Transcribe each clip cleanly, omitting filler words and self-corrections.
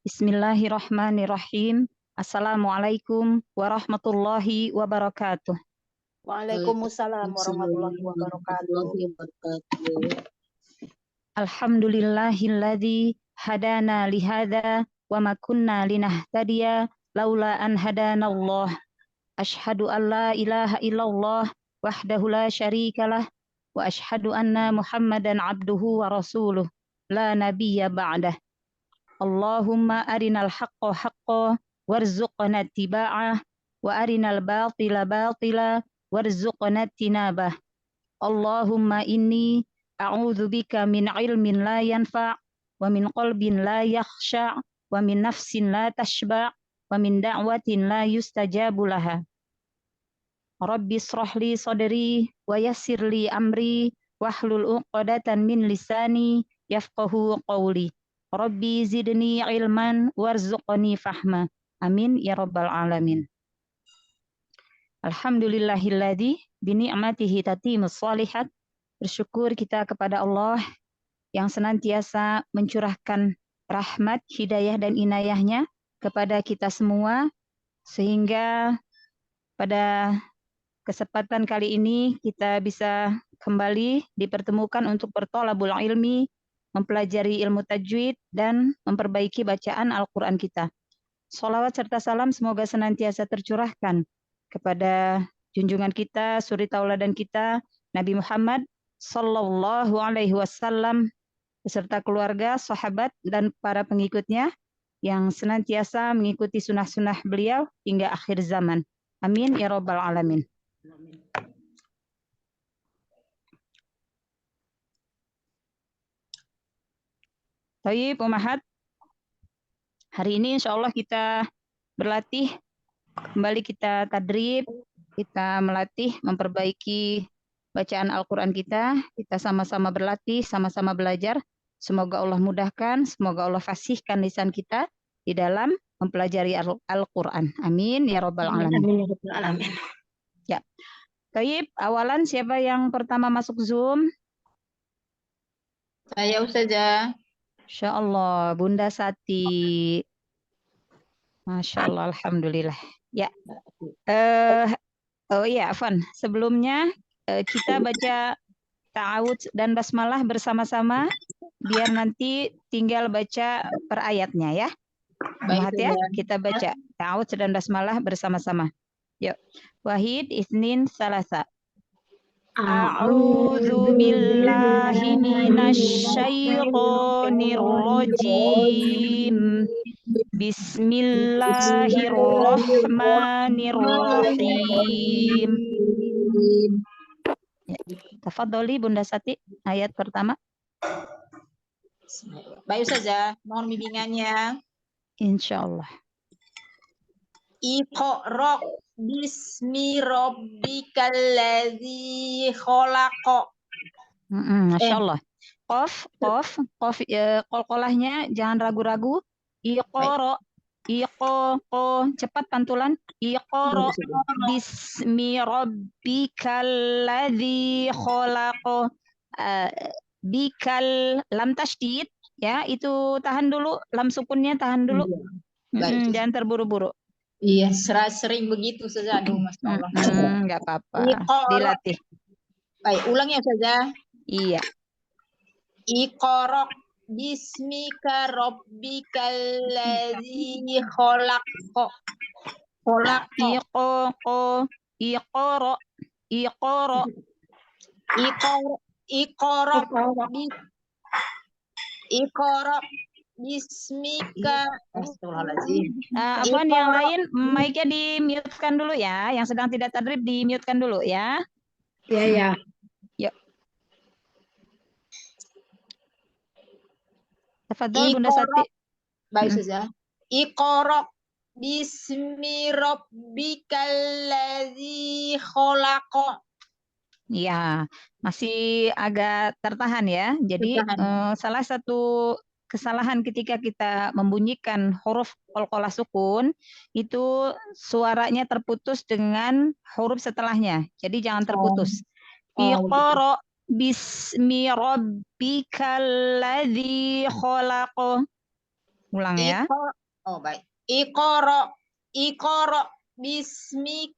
Bismillahirrahmanirrahim. Assalamualaikum warahmatullahi wabarakatuh. Waalaikumsalam warahmatullahi wabarakatuh. Alhamdulillahilladzi hadana lihada wa ma kunna linahtadiya laula an hadanallah. Asyhadu an la ilaha illallah wahdahu la syarikalah wa asyhadu anna Muhammadan abduhu wa rasuluh la nabiyya ba'dah. Allahumma arinal haqqa haqqa warzuqna ittiba'ah wa arinal batila batila warzuqna tinabah. Allahumma inni a'udzubika min ilmin la yanfa' wa min qalbin la yakhsha' wa min nafsin la tashba' wa min da'watin la yustajabu laha. Rabbi israh li sadri wa yassir li amri wahlul 'uqdatan min lisani yafqahu qawli. Rabbi zidni ilman warzuqni fahma. Amin ya rabbal alamin. Alhamdulillahilladzi bini'matihi tatimmus shalihat. Bersyukur kita kepada Allah yang senantiasa mencurahkan rahmat, hidayah dan inayahnya kepada kita semua, sehingga pada kesempatan kali ini kita bisa kembali dipertemukan untuk bertolabul ilmi, mempelajari ilmu tajwid dan memperbaiki bacaan Al-Quran kita. Sholawat serta salam semoga senantiasa tercurahkan kepada junjungan kita, suri tauladan kita, Nabi Muhammad Sallallahu Alaihi Wasallam beserta keluarga, sahabat dan para pengikutnya yang senantiasa mengikuti sunnah-sunnah beliau hingga akhir zaman. Amin ya rabbal alamin. Baik, Umahat. Hari ini insya Allah kita berlatih, kembali kita tadrib, kita melatih, memperbaiki bacaan Al-Quran kita sama-sama berlatih, sama-sama belajar. Semoga Allah mudahkan, semoga Allah fasihkan lisan kita di dalam mempelajari Al-Quran. Amin ya rabbal alamin. Amin ya rabbal alamin. Ya. Baik, awalan siapa yang pertama masuk Zoom? Saya Ustazah. Insya Allah, Bunda Sati. Masya Allah, alhamdulillah. Ya. Oh iya, Afwan. Sebelumnya kita baca ta'awudz dan basmalah bersama-sama, biar nanti tinggal baca per ayatnya ya. Baik ya, kita baca ta'awudz dan basmalah bersama-sama. Yuk. Wahid, Itsnin, Salasa. A'udzu billahi minasyaitonir rajim. Bismillahirrahmanirrahim. Ya. Tafadholi Bunda Sati, ayat pertama. Baik Ustazah, mohon bimbingannya. Insyaallah. Iqra bismi rabbikal ladzi khalaq. Masya Allah. Qaf, qalqalahnya jangan ragu-ragu. Iqra, cepat pantulan. Iqra bismi rabbikal ladzi khalaq. Bikal lam tasydid ya, itu tahan dulu, lam sukunnya tahan dulu. Jangan terburu-buru. Iya, sering begitu Ustazah. Aduh, Masya Allah. Enggak apa-apa. Dilatih. Baik, ulang ya Ustazah. Iya. Iqra bismika rabbikal ladzi khalaq. Khalaq. Iqra bismika. Apaan yang lain, mic-nya di-mute-kan dulu ya. Yang sedang tidak tadrib di-mute-kan dulu ya. Iya, ya. Yuk. Tafadhol Bunda Sati. Baik Ustazah. Iqra bismi rabbikal ladzi khalaq. Ya, masih agak tertahan ya. Jadi salah satu kesalahan ketika kita membunyikan huruf qalqalah sukun itu suaranya terputus dengan huruf setelahnya. Jadi jangan terputus. Iqra bismi rabbikal ladzi khalaq. Ulang ya. Oh baik. Iqra bismi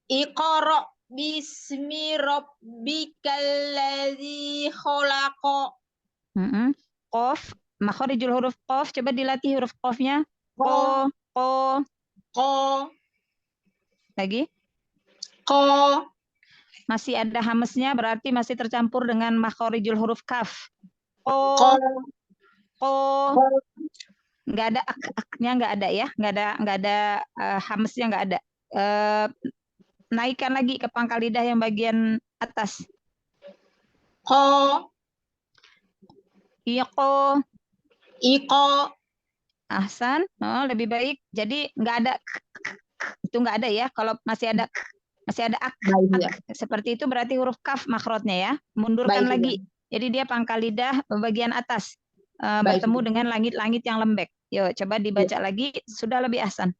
Iqra bismi rabbikal ladzi khalaq. Qaf, makharijul huruf qaf, coba dilatih huruf qafnya. Qa, Ko. qa, Lagi. qa, Masih ada hamesnya, berarti masih tercampur dengan makharijul huruf kaf. qa, Ko. qa. Nggak ada aknya, nggak ada ya, nggak ada hamesnya, nggak ada. Naikkan lagi ke pangkal lidah yang bagian atas. Qa, Iqo. iqa. Ahsan. Oh, lebih baik. Jadi nggak ada itu, nggak ada ya. Kalau masih ada ak, Baik ya. seperti itu berarti huruf kaf makhrotnya ya. Mundurkan Baik, lagi. ya. Jadi dia pangkal lidah bagian atas Baik, bertemu ya. dengan langit-langit yang lembek. Yuk coba dibaca lagi, sudah lebih ahsan.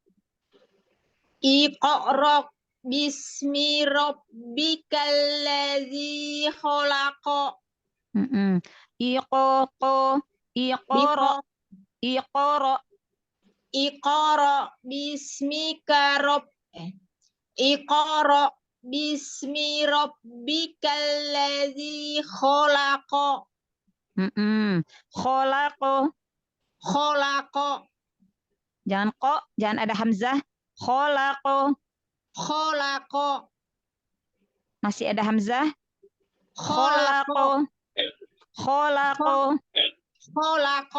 Iqra bismi rabbikal ladzi khalaq. Iqo, iqoro, iqoro. Iqra bismika Iqra bismi rabbikal ladzi khalaq. Kholaqo. Khalaq. Jangan kok, jangan ada hamzah. Kholaqo. Khalaq. Masih ada hamzah. Khalaq. Kholaqo. Khalaq.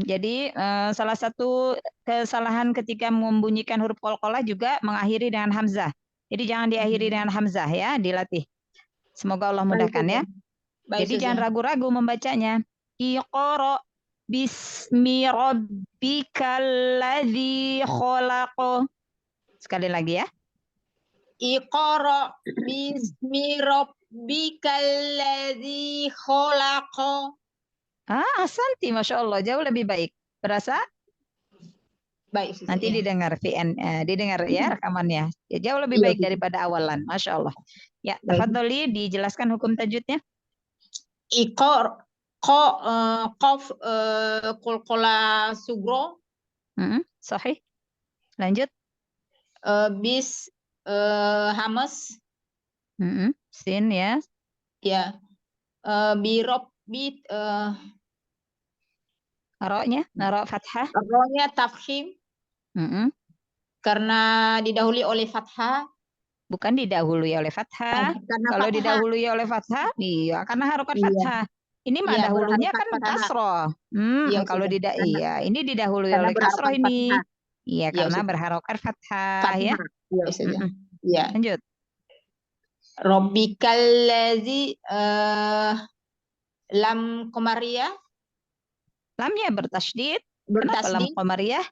Jadi salah satu kesalahan ketika membunyikan huruf qalqalah juga mengakhiri dengan hamzah. Jadi jangan diakhiri dengan hamzah ya, dilatih. Semoga Allah mudahkan ya. Jadi jangan ragu-ragu membacanya. Iqra bismi rabbikal ladzi khalaq. Sekali lagi ya. Iqra bismi rabbikal ladzi khalaq. Ahsanti, Masya Allah, jauh lebih baik. Berasa? Baik. Nanti didengar didengar ya rekamannya. Ya, jauh lebih baik daripada awalan, Masya Allah. Ya, tafadholi dijelaskan hukum tajwidnya. Iqra qaf qalqalah sugro. Sahih. Lanjut. Bis hamas. Sin ya. Ya. Birob bit Roknya, rok fathah. roknya tafkhim. Karena didahului oleh fathah. Bukan didahului oleh fathah. Kalau didahului oleh fathah, iya, karena harokat fathah. Ini mah dahulunya kan kasroh. Kalau ini didahului oleh kasroh ini. Iya, karena berharokat fathah ya. Iya. Lanjut. Rabbikal ladzi lam qamariyah. Lamnya bertasydid. Kenapa lam qamariyah?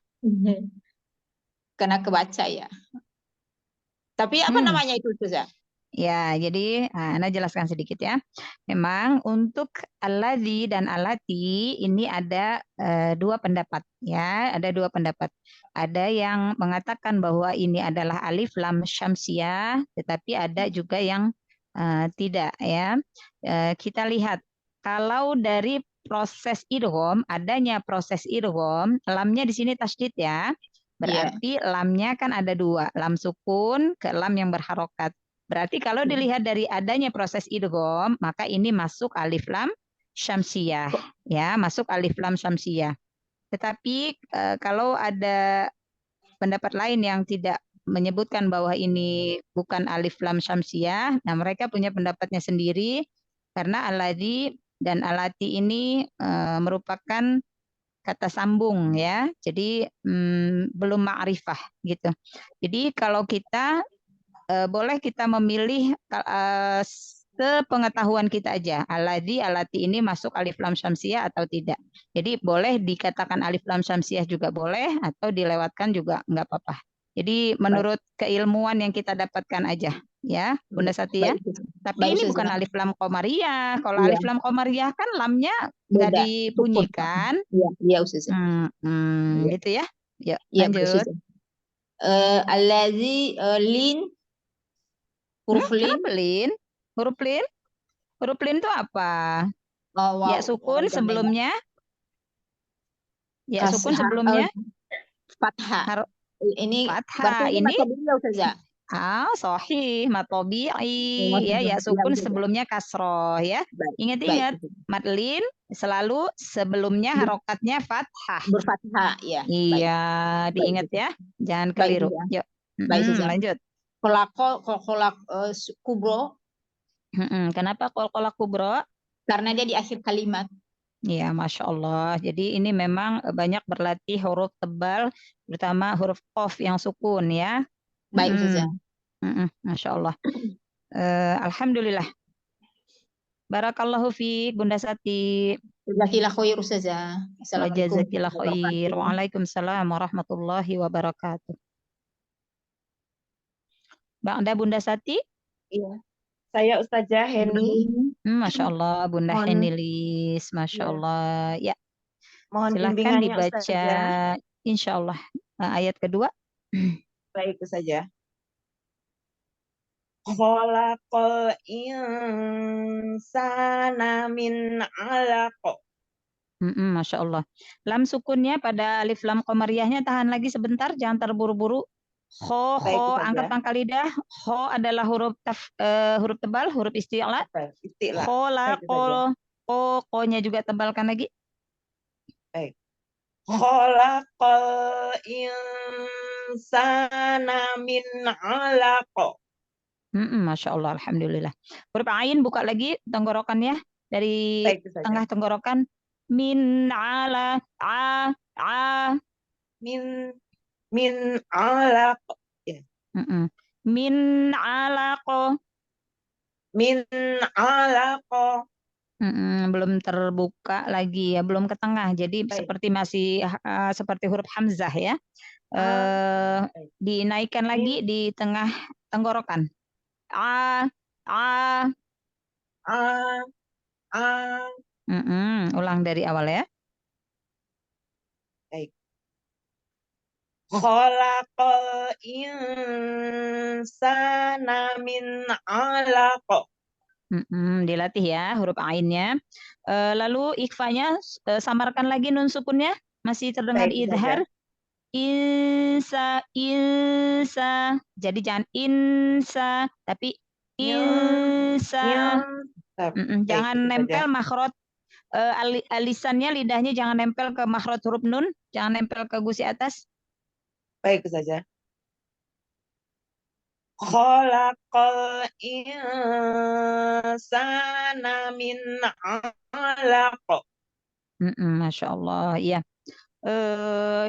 Karena kebaca ya. Tapi apa namanya itu Ustazah? Ya, jadi Ana jelaskan sedikit ya. Memang untuk alladzi dan alati ini ada dua pendapat ya, ada dua pendapat. Ada yang mengatakan bahwa ini adalah alif lam syamsiyah, tetapi ada juga yang tidak ya. Kita lihat kalau dari proses idgham, adanya proses idgham, lamnya di sini tasydid ya. Berarti lamnya kan ada dua, lam sukun ke lam yang berharokat. Berarti kalau dilihat dari adanya proses idgham, maka ini masuk alif lam syamsiyah, ya, masuk alif lam syamsiyah. Tetapi kalau ada pendapat lain yang tidak menyebutkan bahwa ini bukan alif lam syamsiyah, nah mereka punya pendapatnya sendiri karena alladzi dan alati ini merupakan kata sambung ya, jadi belum ma'rifah gitu. Jadi kalau kita boleh kita memilih sepengetahuan kita aja, alladzi alati ini masuk alif lam syamsiyah atau tidak. Jadi boleh dikatakan alif lam syamsiyah juga boleh, atau dilewatkan juga nggak apa-apa. Jadi menurut keilmuan yang kita dapatkan aja ya, Bunda Satya. Tapi ini bukan alif lam qamariyah. Kalau alif lam qamariyah kan lamnya nggak dibunyikan. Iya, Ustazah. Gitu ya. Yuk, lanjut. Alladzi lin. Huruf lin. Huruf lin. Huruf lin itu apa? Ya sukun sebelumnya. Ya sukun sebelumnya fathah. harus Ini berarti fathah. ini Ini mata beliau saja. sahih, matobi'i, ya, ya sukun Yang juga. sebelumnya kasroh, ya. Baik, baik. Ingat-ingat, madlin selalu sebelumnya harokatnya fathah. Berfathah, ya. Baik. Iya, Baik, diingat ya, jangan baik keliru. saja. Yuk, Baik saja. lanjut. Kolak kubro Kenapa kolak kubro? karena dia di akhir kalimat. Ya, Masya Allah. Jadi ini memang banyak berlatih huruf tebal, terutama huruf qaf yang sukun ya. Baik saja. Masya Allah. Alhamdulillah. Barakallahu fiik Bunda Sati. Jazakallah khair saja. Wa Assalamualaikum jazakillah warahmatullahi khair. wabarakatuh. Waalaikumsalam warahmatullahi wabarakatuh. Ada Bunda Sati? Iya, saya Ustazah Heni. Masya Allah, Bunda Mohon, Henilis. Masya ya, Allah. Ya, mohon silahkan bimbingannya dibaca. Ustazah. Insya Allah. Ayat kedua. Baik Ustazah. Khalaqal insana min 'alaq. Masya Allah. Lam sukunnya pada alif lam qamariyahnya tahan lagi sebentar, jangan terburu-buru. Baik Kho, angkat Ustazah. pangkal lidah. Kho adalah huruf tebal, huruf isti'la. Istilah. Khola, Baik Ustazah. ko-nya juga tebalkan lagi. Baik. Khalaqal insana min 'alaq. Masya Allah, alhamdulillah. Huruf ain buka lagi tenggorokannya dari Baik Ustazah. tengah tenggorokan. Min ala a. Min 'alaq. Ya. Min alaqo. Min 'alaq. Belum terbuka lagi ya, belum ke tengah. Jadi Baik. seperti masih seperti huruf hamzah ya. Dinaikkan lagi di tengah tenggorokan. A. Ulang dari awal ya. Baik. Khalaqal insana min 'alaq. Dilatih ya huruf ainnya. Lalu ikhfanya samarkan lagi nun sukunnya, masih terdengar Baik, idhar. Insa. Jadi jangan insa, tapi insa. Jangan nempel makhraj alisannya, lidahnya jangan nempel ke makhraj huruf nun, jangan nempel ke gusi atas. Baik saja. Khalaqal insana min 'alaq. Masya Allah, iya.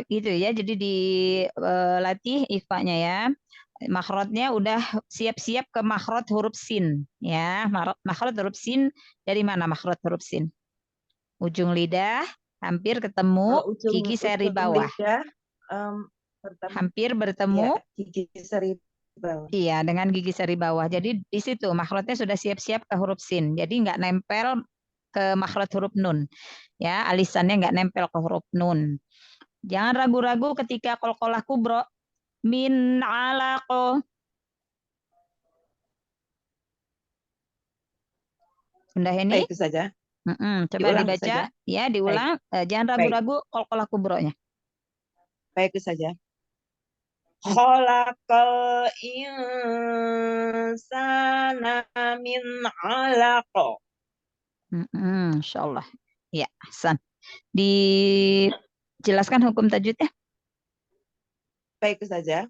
Gitu ya, jadi dilatih ikhfanya ya. Makhrajnya udah siap-siap ke makhraj huruf sin ya. Makhraj huruf sin dari mana makhraj huruf sin? Ujung lidah hampir ketemu gigi seri bawah. Lidah, hampir bertemu ya, gigi seri bawah. Iya, dengan gigi seri bawah. Jadi di situ makhrajnya sudah siap-siap ke huruf sin. Jadi nggak nempel ke makhraj huruf nun. Ya, alisannya nggak nempel ke huruf nun. Jangan ragu-ragu ketika qalqalah kubro. Min alaqo. Bunda Heni? Baik saja. Coba Diulang dibaca, saja. ya diulang. Jangan ragu-ragu qalqalah kubronya. Baik saja. Khalaqal insana min 'alaq. Insya Allah. Ya, Hasan. Dijelaskan hukum tajwidnya. Baik saja.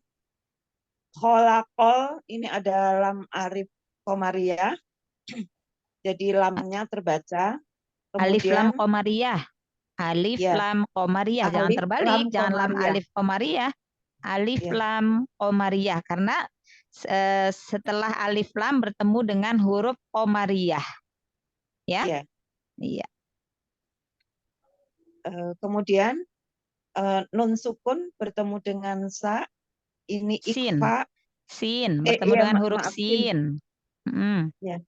Khalaqal ini ada lam arif komariah. Jadi lamnya terbaca. Alif lam komariah. Alif lam komariah. Jangan terbalik. Jangan lam alif komariah. Alif lam komariah. Karena setelah alif lam bertemu dengan huruf komariah. Ya. Iya. Kemudian nun sukun bertemu dengan sa. Ini ikfa. Sin. Bertemu dengan huruf sin. Ya.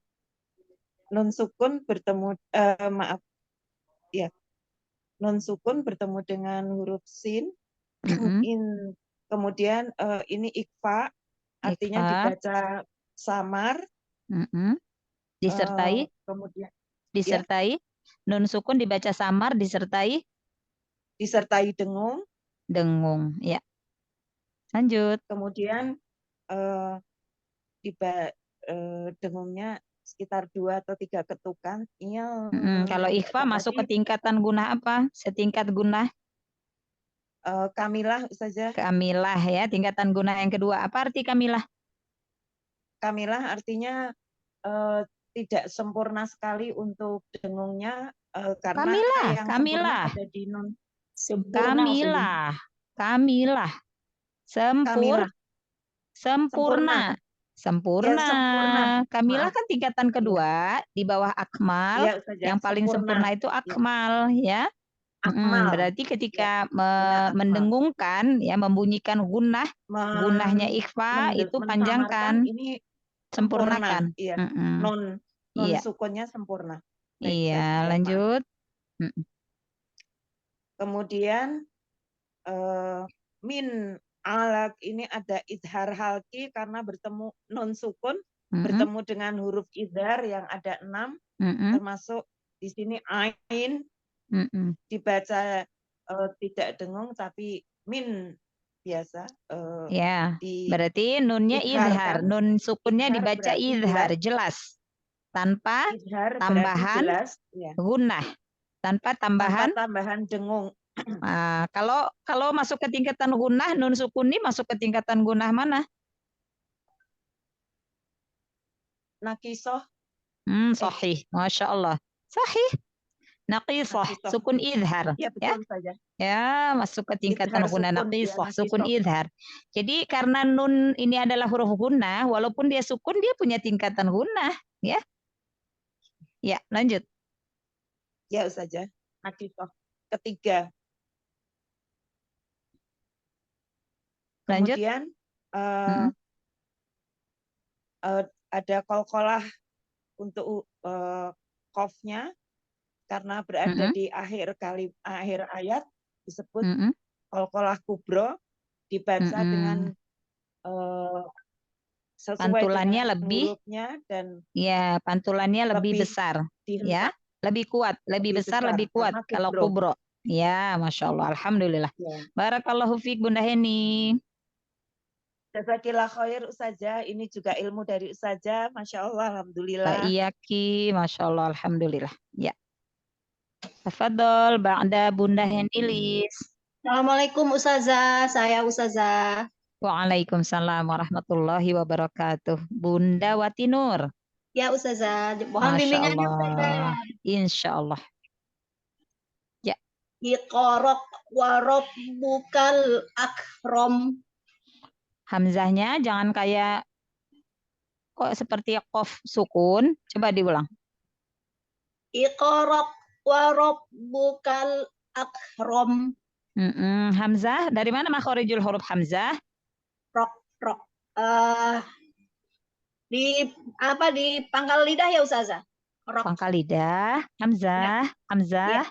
Nun sukun bertemu nun sukun bertemu dengan huruf sin. Kemudian ini ikfa, artinya dibaca samar. Disertai. Kemudian disertai nun sukun dibaca samar, disertai disertai dengung. Dengung. Ya. Lanjut. Kemudian dengungnya sekitar 2 atau 3 ketukan. Iya. Kalau ikhfa masuk ke tingkatan gunah apa? Setingkat gunah kamilah Ustazah. kamilah ya, tingkatan gunah yang kedua. Apa arti kamilah? Kamilah artinya tidak sempurna sekali untuk dengungnya karena Kamilah, yang kamilah. sempurna ada di nun. Sempurna maksudnya. Kamilah. Kamilah. Sempurna. Ya, sempurna. Kamilah Maaf. kan tingkatan kedua di bawah akmal. Iya, Ustazah. Yang paling sempurna itu akmal ya. Akmal. Berarti ketika Ya, mendengungkan ya, membunyikan gunahnya ikhfa itu panjangkan, ini sempurnakan. Iya. Non Iya. sukunnya sempurna. Baik, Iya, Ustazah, lanjut. Kemudian min alaq ini ada idhar halki karena bertemu non sukun, bertemu dengan huruf idhar yang ada 6, termasuk di sini ain, dibaca tidak dengung tapi min biasa. Ya, berarti nunnya idhar, nun sukunnya dibaca idhar, jelas. Tanpa idhar tambahan jelas, ya. Gunah, tanpa tambahan dengung. Nah, kalau masuk ke tingkatan gunah, nun sukun ini masuk ke tingkatan gunah mana? Naqisoh. Sahih, Masya Allah. Sahih. Naqisoh, sukun idhar. Ya, betul saja. Ya, masuk ke tingkatan gunah naqisoh, sukun idhar. Jadi karena nun ini adalah huruf gunah, walaupun dia sukun, dia punya tingkatan gunah. Ya, ya, lanjut. Ya, Ustazah. Naqisoh. Ketiga. Lanjut. Kemudian ada qalqalah untuk qafnya karena berada di akhir ayat disebut qalqalah kubro, dibaca dengan sesuai pantulannya dengan lebih hurufnya dan ya pantulannya lebih besar ya, lebih kuat, lebih besar, lebih kuat kalau kubro. Ya, Masya Allah, Alhamdulillah. Ya. Barakallahu fiik Bunda Heni. Jazakillah khair Ustazah, ini juga ilmu dari Ustazah, Masya Allah, Alhamdulillah. Iyaki, Masya Allah, Alhamdulillah. Ya. Tafadhol, ba'da Bunda Henilis. Assalamualaikum Ustazah, saya Ustazah. Waalaikumsalam warahmatullahi wabarakatuh. Bunda Wati Nur. Ya Ustazah, mohon bimbingannya Ustazah. Insya Allah. Ya. Iqra wa rabbukal akram. Hamzahnya jangan kayak kok seperti qaf sukun. Coba diulang. Iqra wa rabbukal akram. Hamzah dari mana makhorijul huruf hamzah? Rok. Di pangkal lidah ya Ustazah? Pangkal lidah, hamzah, ya.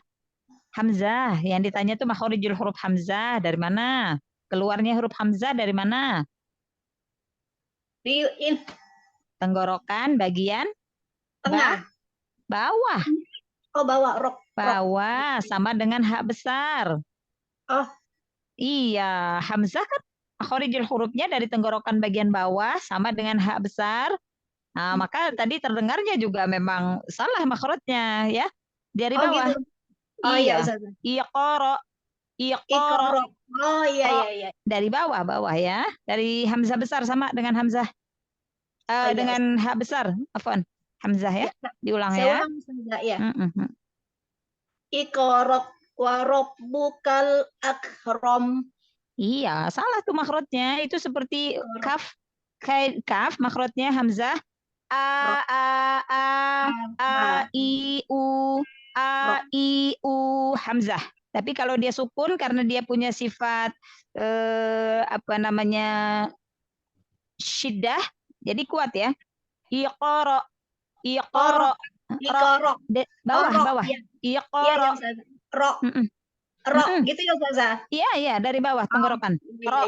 Hamzah. Yang ditanya tuh makhorijul huruf hamzah dari mana? Keluarnya huruf hamzah dari mana? Di tenggorokan bagian tengah. Bawah. Oh, bawah. Rok. Bawah sama dengan hak besar. Oh. Iya, hamzah kan makhorijul hurufnya dari tenggorokan bagian bawah sama dengan hak besar. Nah, maka tadi terdengarnya juga memang salah makhrajnya ya. Dari bawah. Gitu. Oh iya, Ustazah. Iqra. Oh iya. Dari bawah ya. Dari hamzah besar sama dengan hamzah dengan hak besar. Afwan. Hamzah ya. Diulang ya. Saya ulang Ustazah ya. Iqra wa rabbukal akram. Iya, salah tuh makhrajnya. Itu seperti kaf. Kayak kaf makhrajnya hamzah. I u hamzah. Tapi kalau dia sukun karena dia punya sifat syiddah, jadi kuat ya. Iqra. Bawah. Iqra. Ro gitu ya Ustazah? Iya, dari bawah tenggorokan.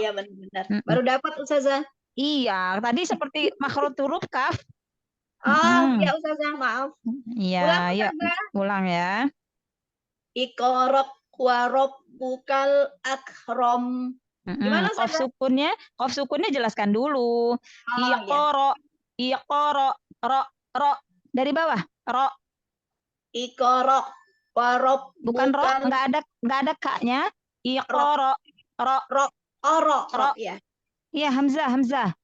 Iya benar. Baru dapat Ustazah. Iya, tadi seperti makhraj huruf kaf. Ya Ustazah, maaf. Iya, yuk ulang ya. Iqra wa rabbukal akram. Gimana Qaf Ustazah? sukunnya jelaskan dulu. Oh, ya. Iqra, ro. Dari bawah, ro. Iqra wa Bukan ro, rabbukal nggak ada kaknya. Iqra, ro. ro ya. Iya, hamzah.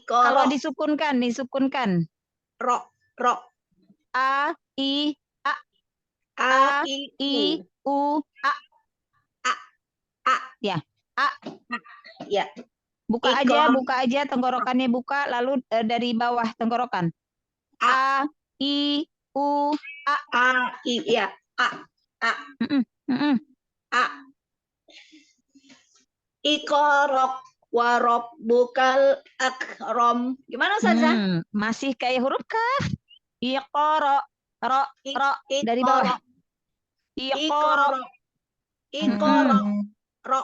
Kalau Iqra disukunkan. ro. A, I, A I U, A. A. Ya, A. Ya. Buka aja tenggorokannya buka, lalu dari bawah tenggorokan. A, I, U, A. A I ya. A. A. Iqra wa rabbukal akram. Gimana Ustazah? Masih kayak huruf kaf. Iqra, ro. Dari bawah. Iqra. Ro.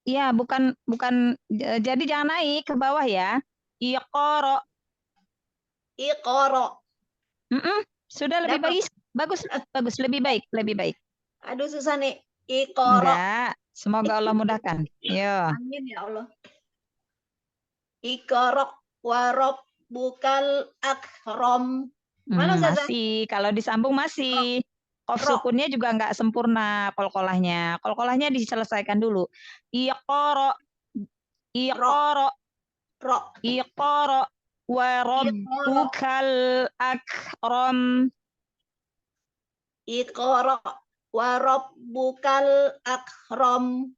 Iya, bukan jadi jangan naik ke bawah ya. Iqra. Sudah lebih baik. Bagus, lebih baik. Aduh susah nih. Iqra. Enggak, semoga Allah mudahkan. Yo. Amin ya Allah. Iqra wa rabbukal akram. Masih, kalau disambung masih. Qaf sukunnya juga enggak sempurna qalqalahnya. Qalqalahnya diselesaikan dulu. Iqra. Iqra wa rabbukal akram. Iqra wa rabbukal akram.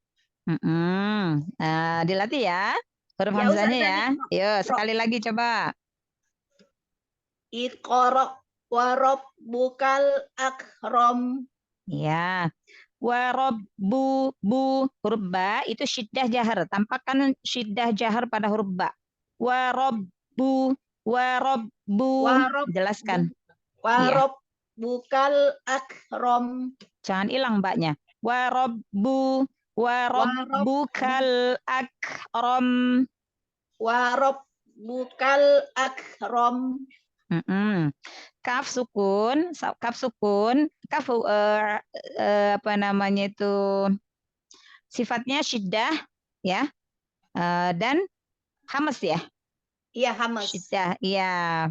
Nah, dilatih ya. Huruf Ya, hamzahnya Ustazah, ya. Yuk, sekali lagi coba. Iqra wa rabbukal akram. Ya. Wa rabbu huruf ba itu syiddah jahar. Tampakkan syiddah jahar pada huruf ba. Wa rabbu. Jelaskan. Wa rabbukal akram. Jangan hilang mbaknya. Wa rabbukal akram. Wa rabbukal akram. Kaf sukun, apa namanya itu sifatnya syiddah ya, dan hamas ya. Iya, hamas. Syiddah, iya.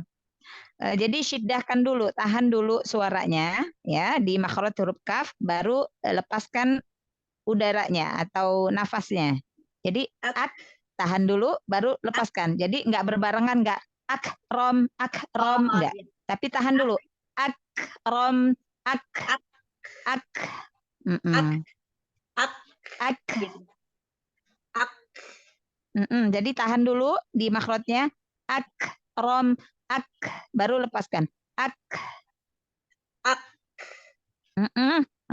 Jadi syiddahkan dulu, tahan dulu suaranya ya di makhraj huruf kaf, baru lepaskan udaranya atau nafasnya. Jadi tahan dulu, baru lepaskan. Jadi nggak berbarengan, nggak akrom nggak. Tapi tahan dulu. Akrom, Jadi tahan dulu di makhrajnya. Akrom, baru lepaskan.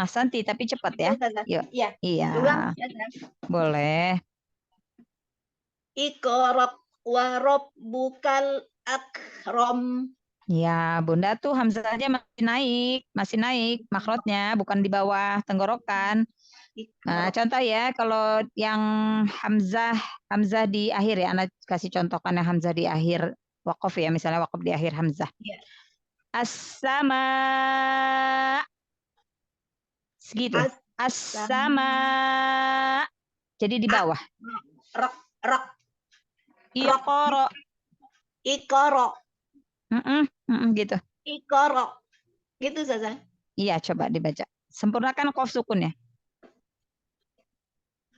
Santi, tapi cepat ya. Yuk. Iya. Boleh. Iqra wa rabbukal akram. Ya, Bunda tuh hamzahnya masih naik makhrajnya, bukan di bawah tenggorokan. Nah, contoh ya, kalau yang hamzah di akhir ya, Anda kasih contohkan yang hamzah di akhir waqaf ya, misalnya waqaf di akhir hamzah. As-sama, segitu. As-sama, jadi di bawah. Iqra. Gitu. Iqra. Gitu Zaza. Iya, coba dibaca. Sempurnakan qaf sukunnya.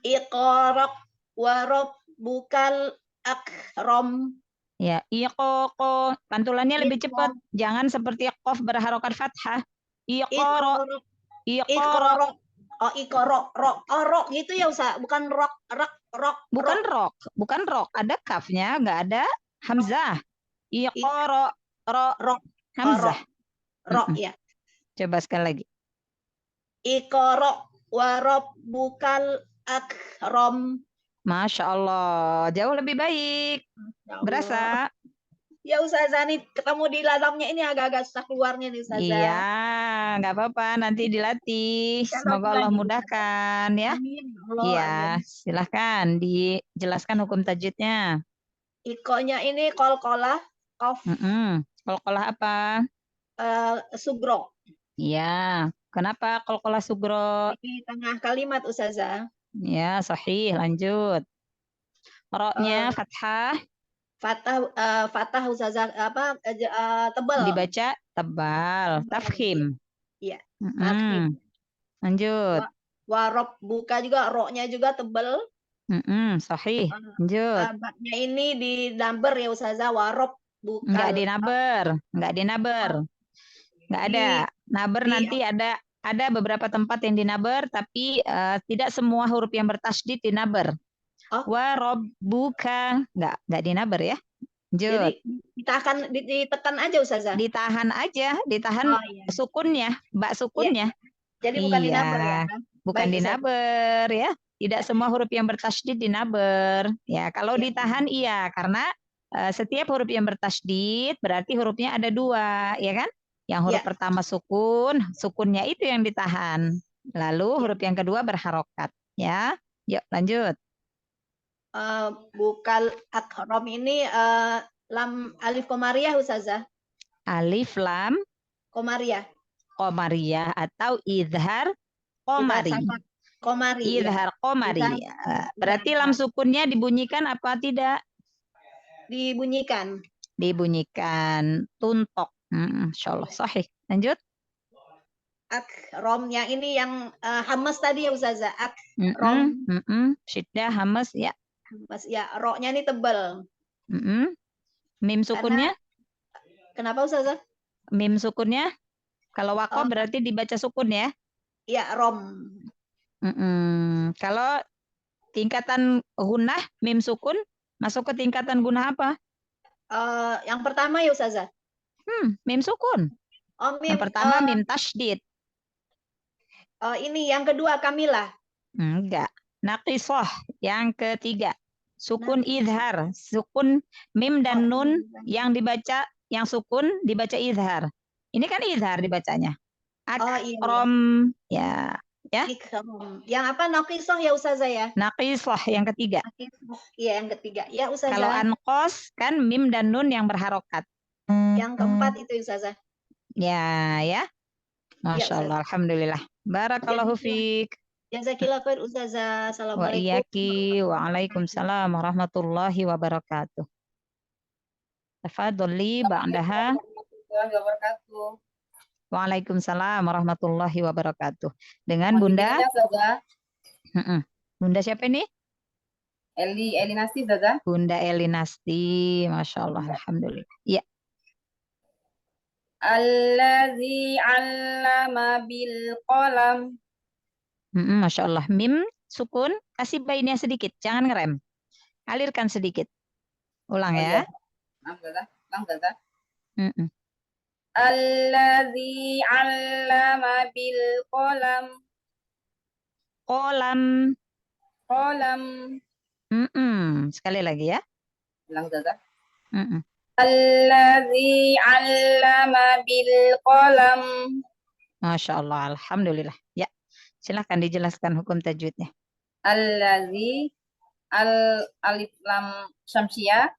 Iqra wa rabbukal akram. Ya, iqra. Pantulannya lebih cepat. Jangan seperti qaf berharokat fathah. Iqra. Oh, iqra. Ro gitu ya Ustaz, bukan rok. Bukan rok. Ada kafnya, nggak ada hamzah. Iqra. Ro. Hamzah. Ro ya. Coba sekali lagi. Iqra wa rabbukal akram. Masya Allah, jauh lebih baik. Berasa? Ya Ustazah, nih ketemu di dalamnya ini agak-agak susah keluarnya nih Ustazah. Iya, nggak apa-apa, nanti dilatih. Semoga Allah mudahkan ya. Iya, silahkan dijelaskan hukum tajwidnya. Ikonya ini qalqalah, qaf. Qalqalah apa? Sugro. Iya. Kenapa qalqalah sugro? Di tengah kalimat Ustazah. Ya, sahih. Lanjut. Roknya fathah. Fathah Ustazah tebal. Dibaca tebal. Tafkhim. Iya. Tafkhim. Lanjut. Warob buka juga, roknya juga tebal. Sahih. Lanjut. Baknya ini di number ya Ustazah, warob buka. Enggak dinaber. Enggak ada. Naber nanti ada beberapa tempat yang dinaber, tapi tidak semua huruf yang bertasydid dinaber. Warabbuka enggak dinaber ya. Lanjut. Jadi ditekan aja Ustazah. Ditahan aja, sukunnya, bak sukunnya. Jadi bukan dinaber ya. Bukan dinaber ya. Tidak semua huruf yang bertasydid dinaber. Ya, kalau ditahan iya, karena setiap huruf yang bertasydid berarti hurufnya ada dua, ya kan? Yang huruf pertama sukun, sukunnya itu yang ditahan. Lalu huruf yang kedua berharokat, ya. Yuk lanjut. Bukal akrom ini lam alif komariah Ustazah. Alif lam komariah. Komariah atau idhar komari. Idhar komari. Berarti lam sukunnya dibunyikan apa tidak? Dibunyikan. Dibunyikan. Tuntok. Insyaallah sahih. Lanjut. Akrom yang ini yang hamas tadi ya Ustazah. Akrom. Syiddah hamas ya. Hamas ya. Roknya ini tebal. Mim sukunnya? Kenapa Ustazah? Mim sukunnya? Kalau wakof berarti dibaca sukun ya? Iya, rom. Kalau tingkatan gunnah, mim sukun, masuk ke tingkatan gunnah apa? Yang pertama ya Ustazah. Mim sukun. Yang pertama mim tasydid. Ini yang kedua kamilah. Enggak. Naqisah yang ketiga. Sukun idhar. Sukun mim dan nun yang dibaca, yang sukun dibaca idhar. Ini kan idhar dibacanya. Akrom ya. Yang apa naqisah ya Ustazah ya? Naqisah yang ketiga. Iya yang ketiga. Ya Ustazah. Kalau anqos kan mim dan nun yang berharokat. Yang keempat itu Ustazah. Ya. Masya Allah, alhamdulillah. Barakallahu fiik. Jazakillah khair Ustazah. Assalamualaikum. Wa iyaki wa alaikumsalam warahmatullahi wabarakatuh. Tafadhali ba'daha. Waalaikumsalam warahmatullahi wabarakatuh. Dengan Bunda. Bunda siapa ini? Eli Nasti, Zaza. Bunda Eli Nasti, Masya Allah, alhamdulillah. Ya. Allazi 'allama bil qalam. Masya Allah. Mim sukun, kasih bainnya sedikit, jangan ngerem. Alirkan sedikit. Ulang ya. Bang Zaza. Allazi 'allama bil qalam. Qalam. Sekali lagi ya. Ulang Zaza. Allazi 'allama bil qalam. Masya Allah, alhamdulillah. Ya, silahkan dijelaskan hukum tajwidnya. Allazi alif lam syamsiah.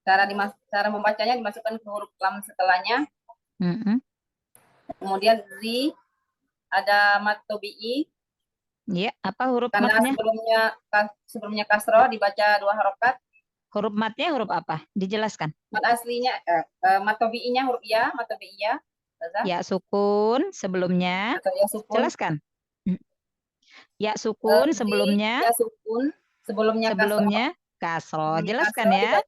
Cara membacanya dimasukkan ke huruf lam setelahnya. Kemudian zi ada mat tobi'i. Ya, apa huruf karena matnya? Sebelumnya kasroh dibaca 2 harokat. Huruf matnya huruf apa? Dijelaskan. Mat aslinya mat tobi'inya huruf ya, mat tobi'iyah. Ya sukun sebelumnya. Ya, sukun. Jelaskan. Ya sukun sebelumnya. Ya sukun sebelumnya kasroh. Jelaskan ya.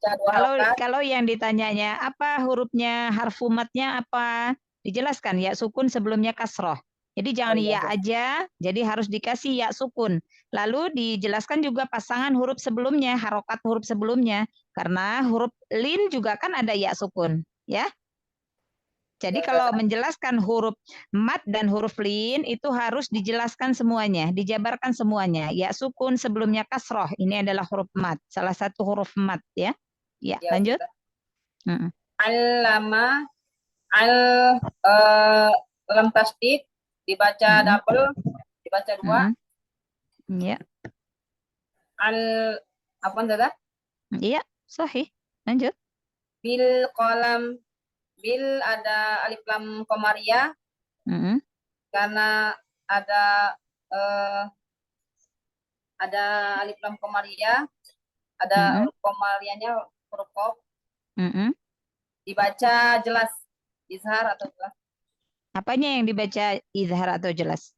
Kalau yang ditanyanya apa hurufnya, harfu matnya apa? Dijelaskan ya sukun sebelumnya kasroh. Jadi jangan ya aja, jadi harus dikasih ya sukun. Lalu dijelaskan juga pasangan huruf sebelumnya, harokat huruf sebelumnya. Karena huruf lin juga kan ada ya sukun, ya. Jadi kalau menjelaskan huruf mat dan huruf lin itu harus dijelaskan semuanya, dijabarkan semuanya. Ya sukun sebelumnya kasroh, ini adalah huruf mat, salah satu huruf mat ya. Ya, lanjut. Allama lam tasdid dibaca double, dibaca 2. Iya. Apa Zaza? Iya, sahih. Lanjut. Bil qalam. Bil ada alif lam komariah. Karena ada alif lam komariah, ada huruf komariahnya huruf qaf. Dibaca jelas, izhar atau jelas. Apanya yang dibaca izhar atau jelas?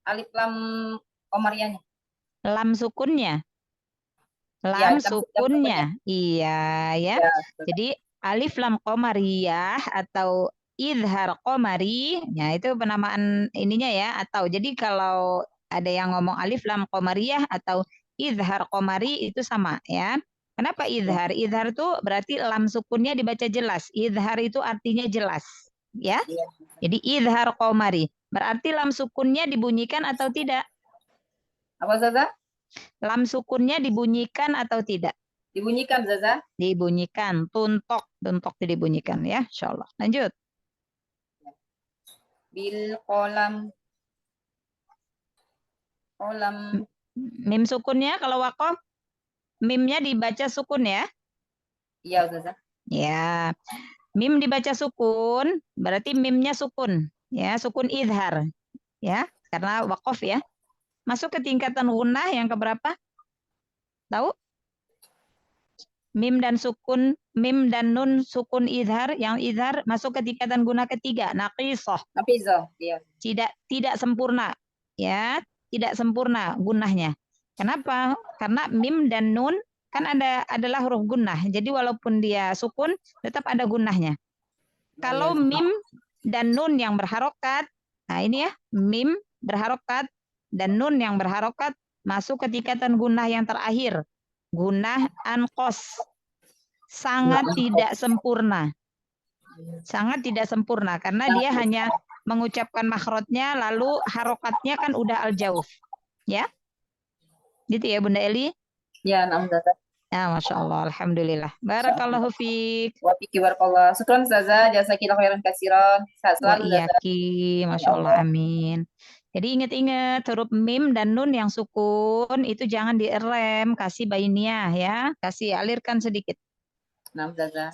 Alif lam komariahnya. Lam sukunnya. Ya, Lam sukunnya. Iya ya. Jadi alif lam qamariyah atau izhar qamari, ya itu penamaan ininya ya. Atau jadi kalau ada yang ngomong alif lam qamariyah atau izhar qamari itu sama ya. Kenapa izhar? Izhar itu berarti lam sukunnya dibaca jelas. Izhar itu artinya jelas, ya. Jadi izhar qamari. Berarti lam sukunnya dibunyikan atau tidak? Apa Zaza? Lam sukunnya dibunyikan atau tidak? Dibunyikan Zaza. Dibunyikan, tuntok dibunyikan ya, insyaallah. Lanjut. Bil qalam. Mim sukunnya kalau waqaf, mimnya dibaca sukun ya? Iya Zaza. Ya. Mim dibaca sukun, berarti mimnya sukun, ya, sukun izhar. Ya, karena waqaf ya. Masuk ke tingkatan gunnah yang keberapa? Tahu? Mim dan nun sukun izhar, yang izhar masuk ke tingkatan gunnah ketiga, naqisah. Naqisah, iya. Tidak sempurna, ya, tidak sempurna gunnahnya. Kenapa? Karena mim dan nun kan adalah huruf gunnah. Jadi walaupun dia sukun, tetap ada gunnahnya. Kalau mim dan nun yang berharokat, nah ini ya, mim berharokat dan nun yang berharokat masuk ke tingkatan gunnah yang terakhir. Gunnah anqos. Sangat tidak sempurna. Sangat tidak sempurna karena dia hanya mengucapkan makhrajnya lalu harokatnya kan udah al-jauf. Ya? Gitu ya Bunda Eli? Ya, Ustazah. Ya, Masya Allah, Alhamdulillah. Barakallahu fiik. Wa fiki barakallah. Syukran Ustazah, jasakillah khairan katsiran. Sehat selalu Ustazah. Masya Allah, amin. Jadi ingat-ingat huruf mim dan nun yang sukun itu jangan direm, kasih bainiyah ya, kasih alirkan sedikit. Nah, Ustazah.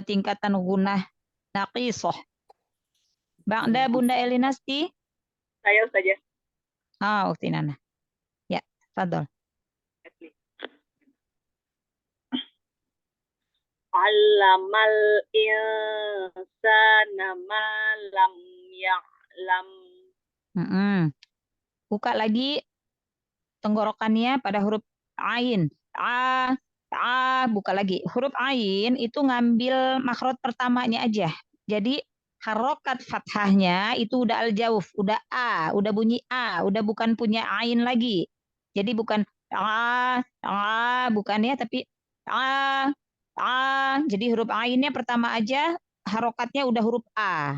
Tingkatan gunnah naqisah. Ba'da Bunda Elinasti? Saya Ustazah. Uktinana. Ya, fadol. Allamal insana ma lam ya'lam. Buka lagi tenggorokannya pada huruf ain. Buka lagi. Huruf ain itu ngambil makhraj pertamanya aja. Jadi harokat fathahnya itu udah al-jauf, udah udah bunyi udah bukan punya ain lagi. Jadi bukan bukan ya, tapi jadi huruf ainnya pertama aja harokatnya udah huruf a.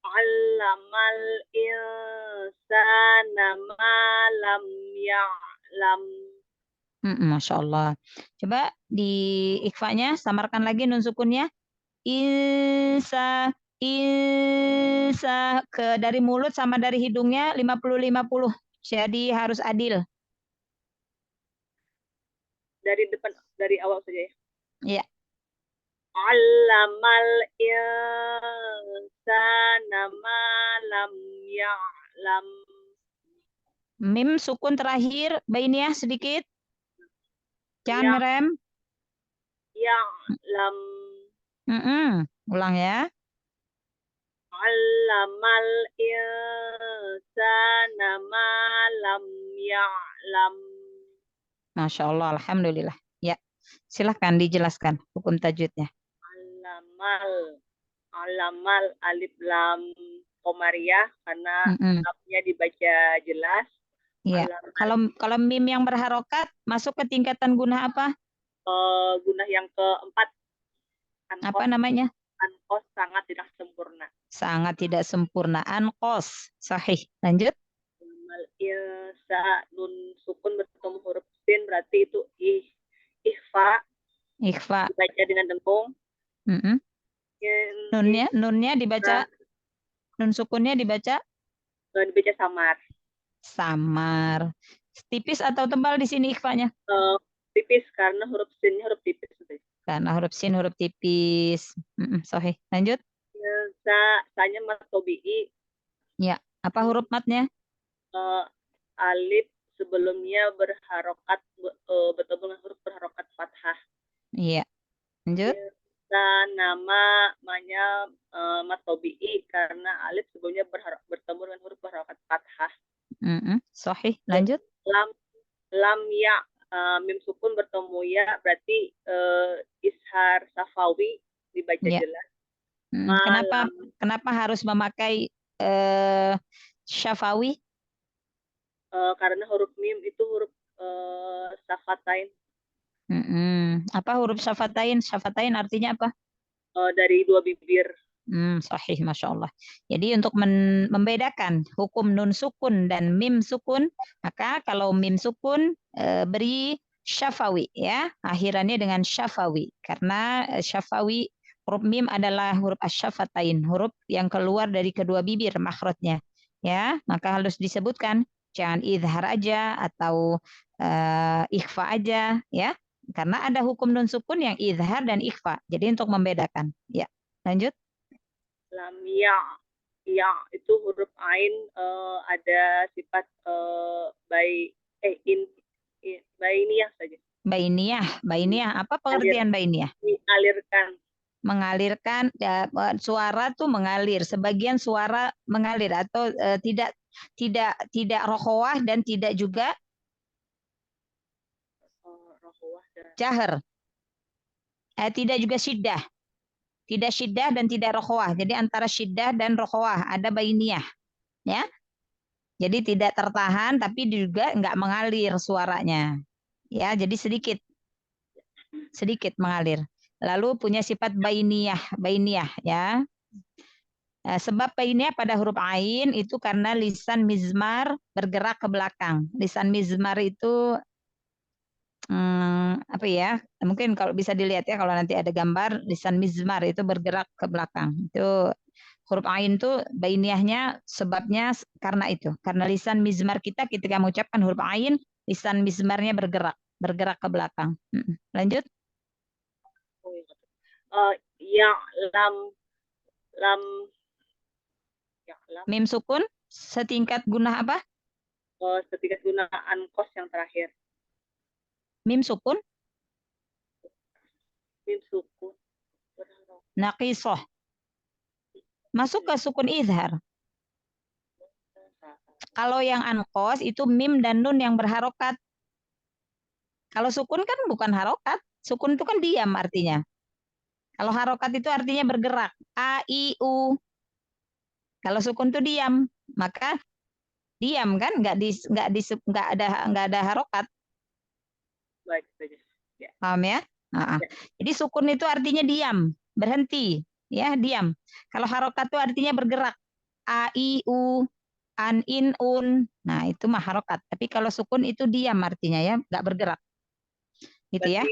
Allamal insana ma lam ya'lam. Masya Allah. Coba di ikhfanya samarkan lagi nun sukunnya. Insa ke dari mulut sama dari hidungnya 50-50. Jadi harus adil. Dari depan, dari awal saja ya. Iya. Allamal insana ma lam ya'lam. Mim sukun terakhir, bainiyah sedikit. Jangan ngerem. Ya'lam. Ulang ya. Allamal insana ma lam ya'lam. Masya Allah, Alhamdulillah. Ya, silahkan dijelaskan hukum tajwidnya. Alamal alif lam komariah karena lamnya dibaca jelas. Iya. Kalau mim yang berharokat masuk ke tingkatan gunnah apa? Gunnah yang keempat. Apa namanya? Anqos, sangat tidak sempurna. Sangat tidak sempurna. Anqos. Sahih. Lanjut. Nun sukun bertemu huruf sin berarti itu ikhfa. Ikhfa. Dibaca dengan dengung. Nunnya dibaca, nun sukunnya dibaca? Dibaca samar. Samar. Tipis atau tebal di sini ikhfanya? Tipis karena huruf sinnya huruf tipis. Karena huruf sin huruf tipis. Sahih. Lanjut. Sa-nya mat tobi'i. Ya. Apa huruf matnya? Alif sebelumnya berharokat bertemu dengan huruf berharokat fathah. Iya. Lanjut. Namanya mat tobi'i karena alif sebelumnya bertemu dengan huruf berharokat fathah. Sahih. Lanjut. Lam ya mim sukun bertemu ya berarti ishar safawi dibaca Ya. jelas. Kenapa harus memakai syafawi? Karena huruf mim itu huruf safatain. Apa huruf syafatain? Syafatain artinya apa? Dari dua bibir. Sahih, Masya Allah. Jadi untuk membedakan hukum nun sukun dan mim sukun, maka kalau mim sukun beri syafawi, ya, akhirannya dengan syafawi, karena syafawi huruf mim adalah huruf asyafatain, huruf yang keluar dari kedua bibir makhrajnya, ya, maka harus disebutkan, jangan idhar aja atau ikhfa aja, ya, karena ada hukum nun sukun yang idhar dan ikhfa. Jadi untuk membedakan, ya. Lanjut. Lam ya itu huruf ain ada sifat bainiyah saja. Bainiyah. Apa pengertian bainiyah? Mengalirkan ya, suara tuh mengalir, sebagian suara mengalir atau tidak rokhawah dan tidak juga jahar. Tidak juga syiddah. Tidak syiddah dan tidak rokhawah. Jadi antara syiddah dan rokhawah ada bainiyah, ya. Jadi tidak tertahan tapi juga enggak mengalir suaranya. Ya, jadi sedikit mengalir. Lalu punya sifat bainiyah, ya. Sebab bainiyah pada huruf ain itu karena lisan mizmar bergerak ke belakang. Lisan mizmar itu apa ya? Mungkin kalau bisa dilihat ya, kalau nanti ada gambar lisan mizmar itu bergerak ke belakang. Itu huruf ain itu bainiyahnya sebabnya karena itu. Karena lisan mizmar kita ketika mengucapkan huruf ain, lisan mizmarnya bergerak ke belakang. Lanjut. Mim sukun setingkat guna apa? Setingkat gunaan kos yang terakhir. Mim sukun? Mim sukun. Naqisah. Masuk ke sukun izhar. Kalau yang ankos itu mim dan nun yang berharokat. Kalau sukun kan bukan harokat. Sukun itu kan diam artinya. Kalau harokat itu artinya bergerak. A, I, U. Kalau sukun itu diam. Maka diam kan, nggak ada harokat. Baik saja. Ya. Paham ya? Ya. Jadi sukun itu artinya diam, berhenti, ya, diam. Kalau harokat itu artinya bergerak. A, I, U, an, in, un. Nah, itu mah harokat. Tapi kalau sukun itu diam artinya, ya, nggak bergerak. Gitu ya.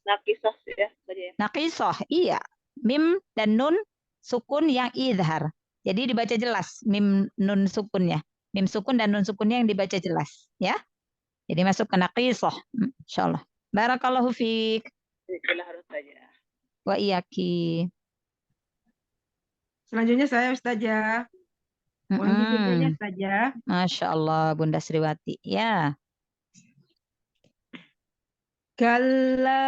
Naqisoh ya saja ya. Naqisoh, iya. Mim dan nun sukun yang idhar. Jadi dibaca jelas mim nun sukunnya. Mim sukun dan nun sukunnya yang dibaca jelas, ya. Jadi masuk ke naqisoh, insyaallah. Barakallahu fiik. Harus saja. Wa iyaki. Selanjutnya saya Ustazah. Mohon bimbingannya Ustazah. Masya Allah Bunda Sriwati. Ya. Kalla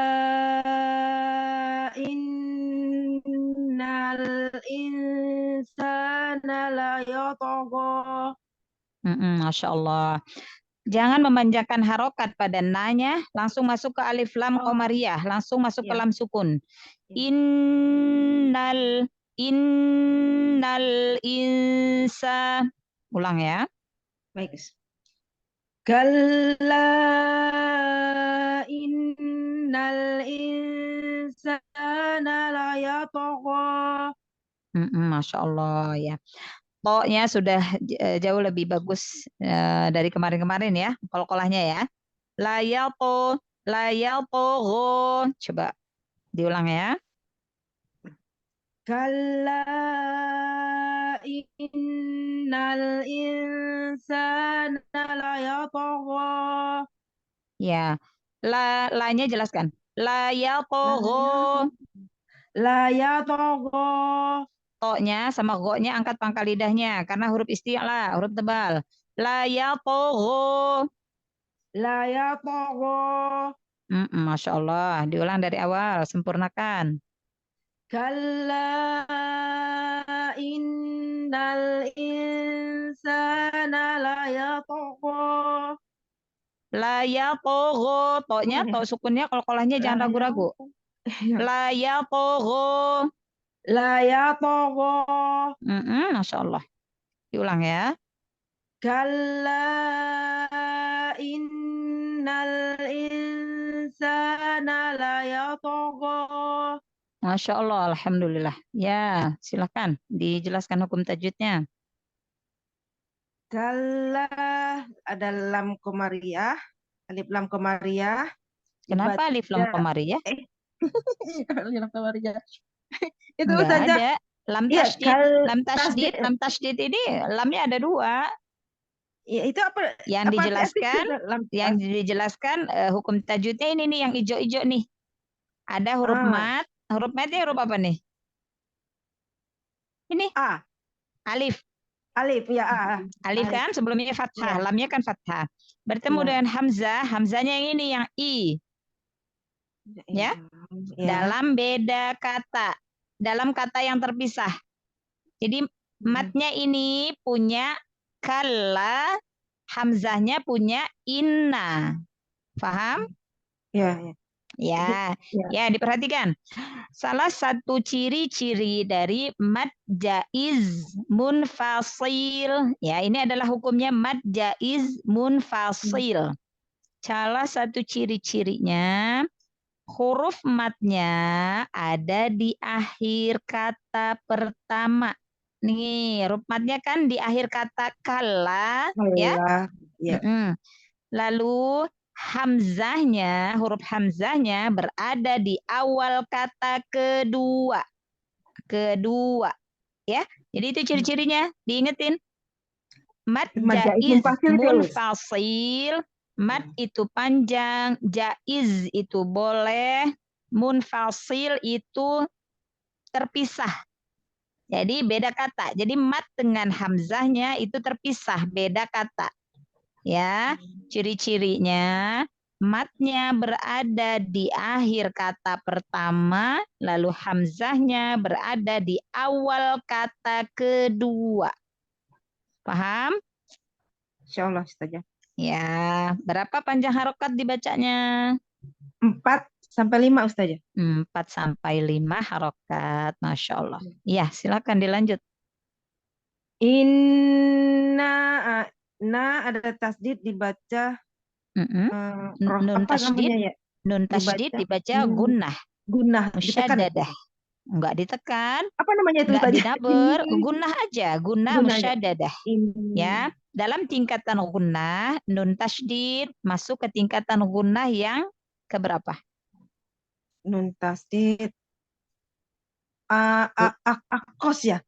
innal insana la yatagha. Masya Allah. Jangan memanjakan harokat pada nanya, langsung masuk ke alif lam qamariyah, langsung masuk ke lam sukun. Innal insa. Ulang ya. Baik. Kalla innal insana la yatagha. Masya Allah ya. To-nya sudah jauh lebih bagus dari kemarin-kemarin ya. Kol-kolahnya ya. Layato. Coba diulang ya. Kalla innal insana la yatagha. Ya. La-nya jelaskan. La yatagha. La yatagha. To-nya sama go-nya angkat pangkal lidahnya karena huruf isti'la, huruf tebal. La yatagha. La yatagha. Masya Allah. Diulang dari awal, sempurnakan. Kalla innal insana la yatagha. La yatagha. To-nya, to sukunnya, qalqalahnya jangan ragu-ragu. La yatagha. La yatagha. Masya Allah. Diulang ya. Kalla innal insana la yatagha. Masya Allah, Alhamdulillah. Ya, silakan dijelaskan hukum tajwidnya. Kalla ada lam komariah, alif lam komariah. Kenapa alif lam komariah? Lam komariah. Itu Enggak saja. ada. Lam Ya, tasdid, lam tasdid ini lamnya ada dua. Ya, itu apa? Yang apa dijelaskan, hukum tajwidnya ini nih yang hijau-hijau nih. Ada huruf mat. Huruf matnya huruf apa nih? Ini. A. Alif. Alif ya A. Alif kan sebelumnya fathah, Ya. lamnya kan fathah. Bertemu dengan hamzah, hamzahnya yang ini yang i. Ya. Dalam beda kata, dalam kata yang terpisah. Jadi matnya ini punya kalla, hamzahnya punya inna. Paham? Ya. Ya, diperhatikan. Salah satu ciri-ciri dari mad jaiz munfasil. Ya, ini adalah hukumnya mad jaiz munfasil. Salah satu ciri-cirinya huruf matnya ada di akhir kata pertama. Nih, huruf matnya kan di akhir kata kalla, ya. Lalu hamzahnya, huruf hamzahnya berada di awal kata kedua. Ya. Jadi itu ciri-cirinya, diingetin. Mad jaiz munfasil. Mad itu panjang, jaiz itu boleh, munfasil itu terpisah. Jadi beda kata. Jadi mad dengan hamzahnya itu terpisah, beda kata. Ya, ciri-cirinya matnya berada di akhir kata pertama, lalu hamzahnya berada di awal kata kedua. Paham? Insyaallah Ustazah. Ya, berapa panjang harokat dibacanya? 4 sampai 5 Ustazah. 4 sampai 5 harokat. Masya Allah. Ya, silakan dilanjut. Inna ada tasdid dibaca nun tasdid, ya? Nun tasdid dibaca gunnah. Gunnah musyaddadah. Enggak ditekan. Apa namanya itu? Enggak dinabur, gunnah aja, gunnah musyaddadah. Ya, dalam tingkatan gunnah, nun tasdid masuk ke tingkatan gunnah yang keberapa? Nun tasdid. Akos ya?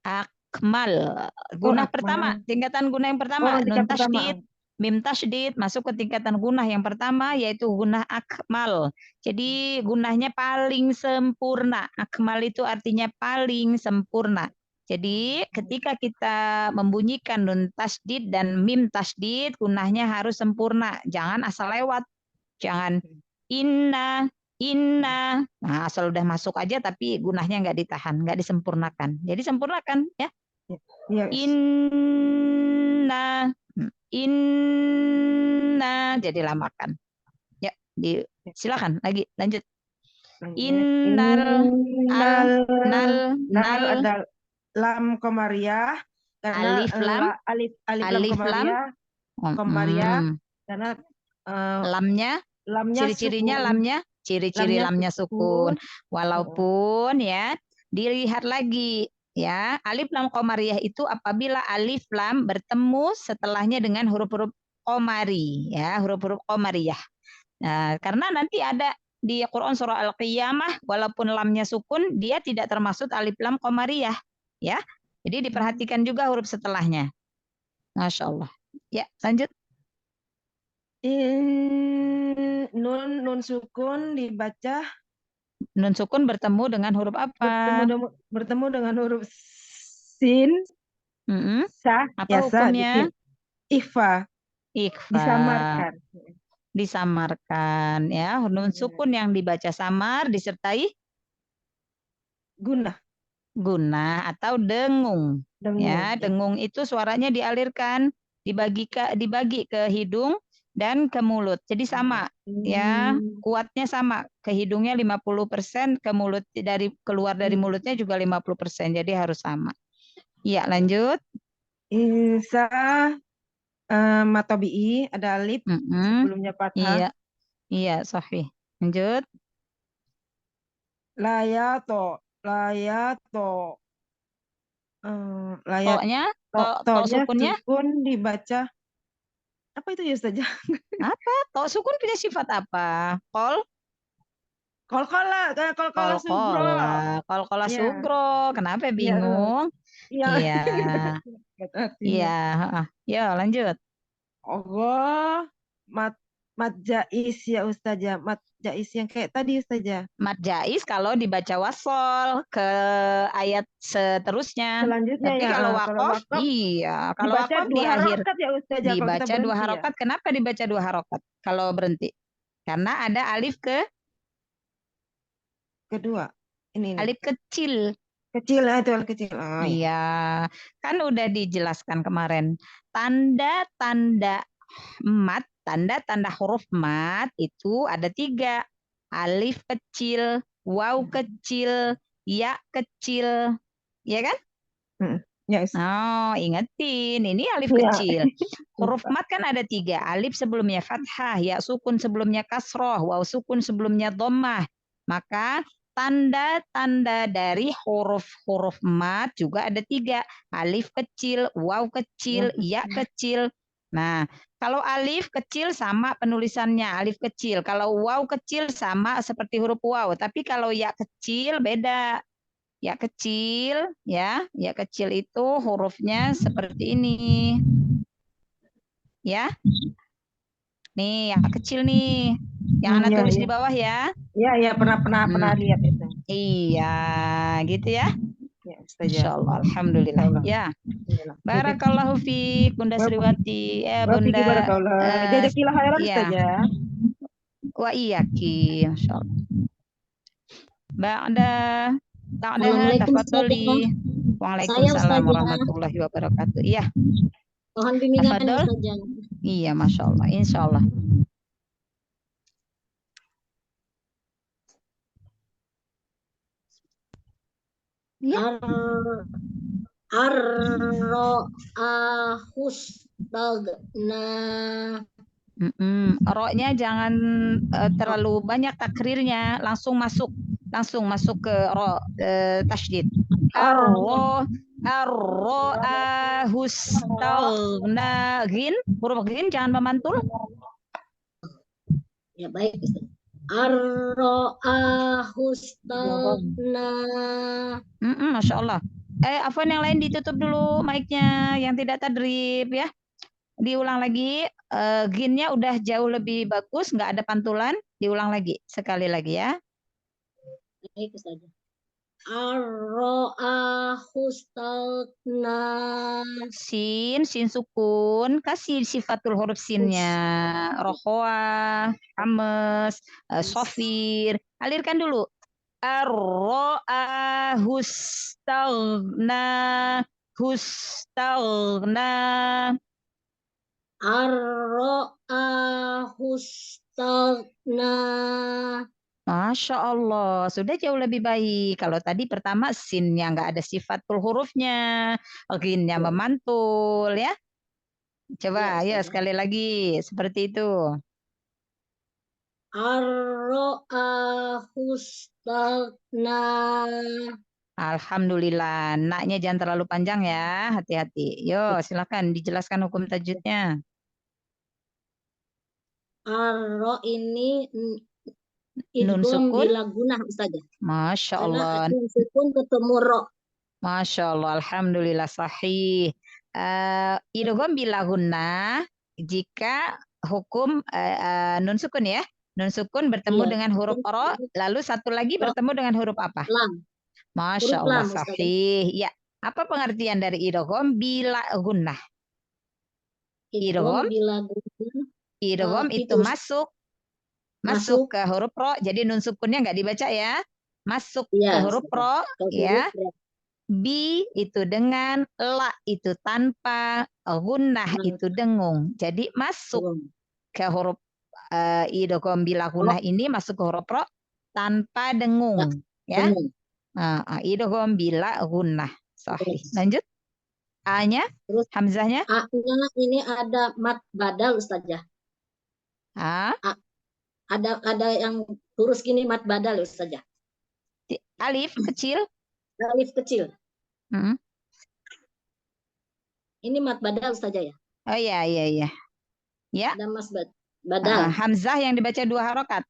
Akmal. Gunnah pertama, tingkatan gunnah yang pertama, nun tasdid. Mim tasdid masuk ke tingkatan gunnah yang pertama yaitu gunnah akmal. Jadi gunnahnya paling sempurna. Akmal itu artinya paling sempurna. Jadi ketika kita membunyikan nun tasdid dan mim tasdid, gunnahnya harus sempurna. Jangan asal lewat. Jangan inna. Nah, asal udah masuk aja tapi gunnahnya nggak ditahan, nggak disempurnakan. Jadi sempurnakan ya. Inna. Jadi lamakan. Ya, silakan lagi lanjut. Innal ada lam komariah karena alif lam komariah karena lamnya ciri-cirinya lamnya ciri-ciri lamnya sukun. Walaupun ya dilihat lagi. Ya, alif lam komariah itu apabila alif lam bertemu setelahnya dengan huruf-huruf komari, ya, huruf-huruf komariyah. Nah, karena nanti ada di Quran surah Al-Qiyamah, walaupun lamnya sukun, dia tidak termasuk alif lam komariyah, ya. Jadi diperhatikan juga huruf setelahnya. Masya Allah. Ya, lanjut. nun sukun dibaca Nun sukun bertemu dengan huruf apa? bertemu dengan huruf sin, sa, Apa ya sa, hukumnya? ikhfa, Ikhfa. disamarkan. Disamarkan ya. Nun sukun yang dibaca samar disertai Gunah. gunah atau dengung. Ya, dengung itu suaranya dialirkan, dibagi ke hidung dan ke mulut. Jadi sama ya, kuatnya sama. Ke hidungnya 50%, ke mulut keluar dari mulutnya juga 50%. Jadi harus sama. Iya, lanjut. Insa matobi'i ada alif sebelumnya fathah. Iya. Iya, sahih. Lanjut. Layato. To-nya, to sukunnya sukun dibaca apa itu ya saja? apa? To sukun punya sifat apa? Kolkola sugro. Kolkola Ya. sugro. Kenapa bingung? Iya. Iya. Iya. Ya, lanjut. Allah mat jais ya Ustazah. Mat jais yang kayak tadi Ustazah. Mat jais kalau dibaca wasol ke ayat seterusnya. Selanjutnya Tapi ya. kalau Kalau wakof, wakaf iya. Kalau dibaca wakof di dua akhir harokat ya Ustazah. Kalau kita dibaca dua berhenti harokat. Kenapa dibaca dua harokat kalau berhenti? Karena ada alif kedua. Ini. Alif kecil. Kecil itu alif kecil. Iya, kan udah dijelaskan kemarin. Tanda-tanda mat, tanda-tanda huruf mat itu ada 3. Alif kecil, waw kecil, ya kecil. Ya kan? Yes. Oh, ingetin. Ini alif kecil. Huruf mat kan ada 3. Alif sebelumnya fathah, ya sukun sebelumnya kasroh, waw sukun sebelumnya dhammah. Maka tanda-tanda dari huruf-huruf mat juga ada 3. Alif kecil, waw kecil, ya kecil. Nah, kalau alif kecil sama penulisannya, alif kecil. Kalau waw kecil sama seperti huruf waw. Tapi kalau ya kecil beda. Ya kecil, ya kecil itu hurufnya seperti ini. Ya. Nih, yang kecil nih. Yang Ana tulis di bawah ya. Iya, pernah lihat itu. Iya, gitu ya. Insyaallah, alhamdulillah. Ya. Barakallahu fiik Bunda Sriwati. Bunda. Jazakallah khairan saja. Wa iyaki, masyaallah. Ba'daha tafadholi. Waalaikumsalam warahmatullahi wabarakatuh. Iya. Mohon bimbingan Ustazah. Iya, Masya Allah. Insya Allah. Ya. Ar-ro'ahustagna. Ro-nya jangan terlalu banyak takrirnya, langsung masuk ke ro tasydid. Ar-ro'ahustagna. Ghin, huruf ghin jangan memantul. Ya baik. Ar-ro'ahustagna. Masya Allah. Afwan yang lain ditutup dulu mic-nya yang tidak tadrib ya. Diulang lagi, ginnya udah jauh lebih bagus, nggak ada pantulan. Diulang lagi, sekali lagi ya. Baik saja. Ar-ro'ahustagna. Sin sukun, kasih sifatul huruf sinnya. Rohwa, ames, sofir. Alirkan dulu. Ar-ro'ahustagna. Hustagna. Ar-ro'ahustagna. Masya Allah, sudah jauh lebih baik. Kalau tadi pertama sinnya nggak ada sifatul hurufnya, ginnya memantul ya. Coba ya sekali lagi seperti itu. Ar-ro'ahustagna. Alhamdulillah. Naknya jangan terlalu panjang ya, hati-hati. Yo, silakan dijelaskan hukum tajwidnya. Ar-ro ini Nun sukun bila gunah Ustazah. Masya Allah. Karena nun sukun ketemu ro. Masya Allah, alhamdulillah sahih. Idgham bila gunah jika hukum nun sukun ya. Nun sukun bertemu Iya. dengan huruf ro, lalu satu lagi Ro. bertemu dengan huruf apa? Lam. Masya Huruf Allah, lam, Ustazah. sahih. Ya, apa pengertian dari idgham bila gunnah? Idgham Idgham, bila gunnah. idgham itu Itu masuk ke huruf ro. Jadi nun sukunnya nggak dibaca ya. Masuk ke Iya, huruf Ustazah. ro, Ke ya. huruf ro. Bi itu dengan, la itu tanpa, gunnah Nah, itu dengung. Jadi masuk belum. ke huruf idgham bila gunnah ini masuk ke huruf ro tanpa dengung, ya. Dengung. Idgham bila gunnah. Sahih. Lanjut. A-nya, Terus hamzahnya? A-nya ini ada mat badal, Ustazah. Ada yang lurus gini mat badal, Ustazah. Alif kecil. Alif kecil. Ini mat badal, Ustazah ya. Oh iya. Ya. Ada mas badal. Hamzah yang dibaca 2 harokat.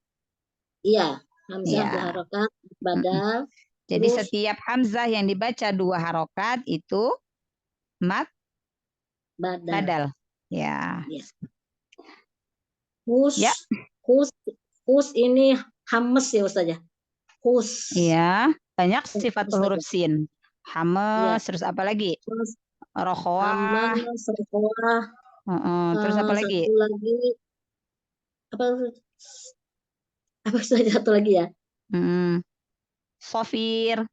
Iya, hamzah Ya. 2 harokat, badal. Jadi Terus setiap hamzah yang dibaca 2 harokat itu mat badal. Ya. Yes. Hus, Ya. hus ini hames ya Ustazah. Hus. Iya, banyak sifat Ustazah. huruf sin. Hames, Iya. terus apa lagi? Hus, Rokhwah. hames, rokhwah. Terus apa lagi? Satu lagi apa Ustazah, satu lagi ya? Sofir.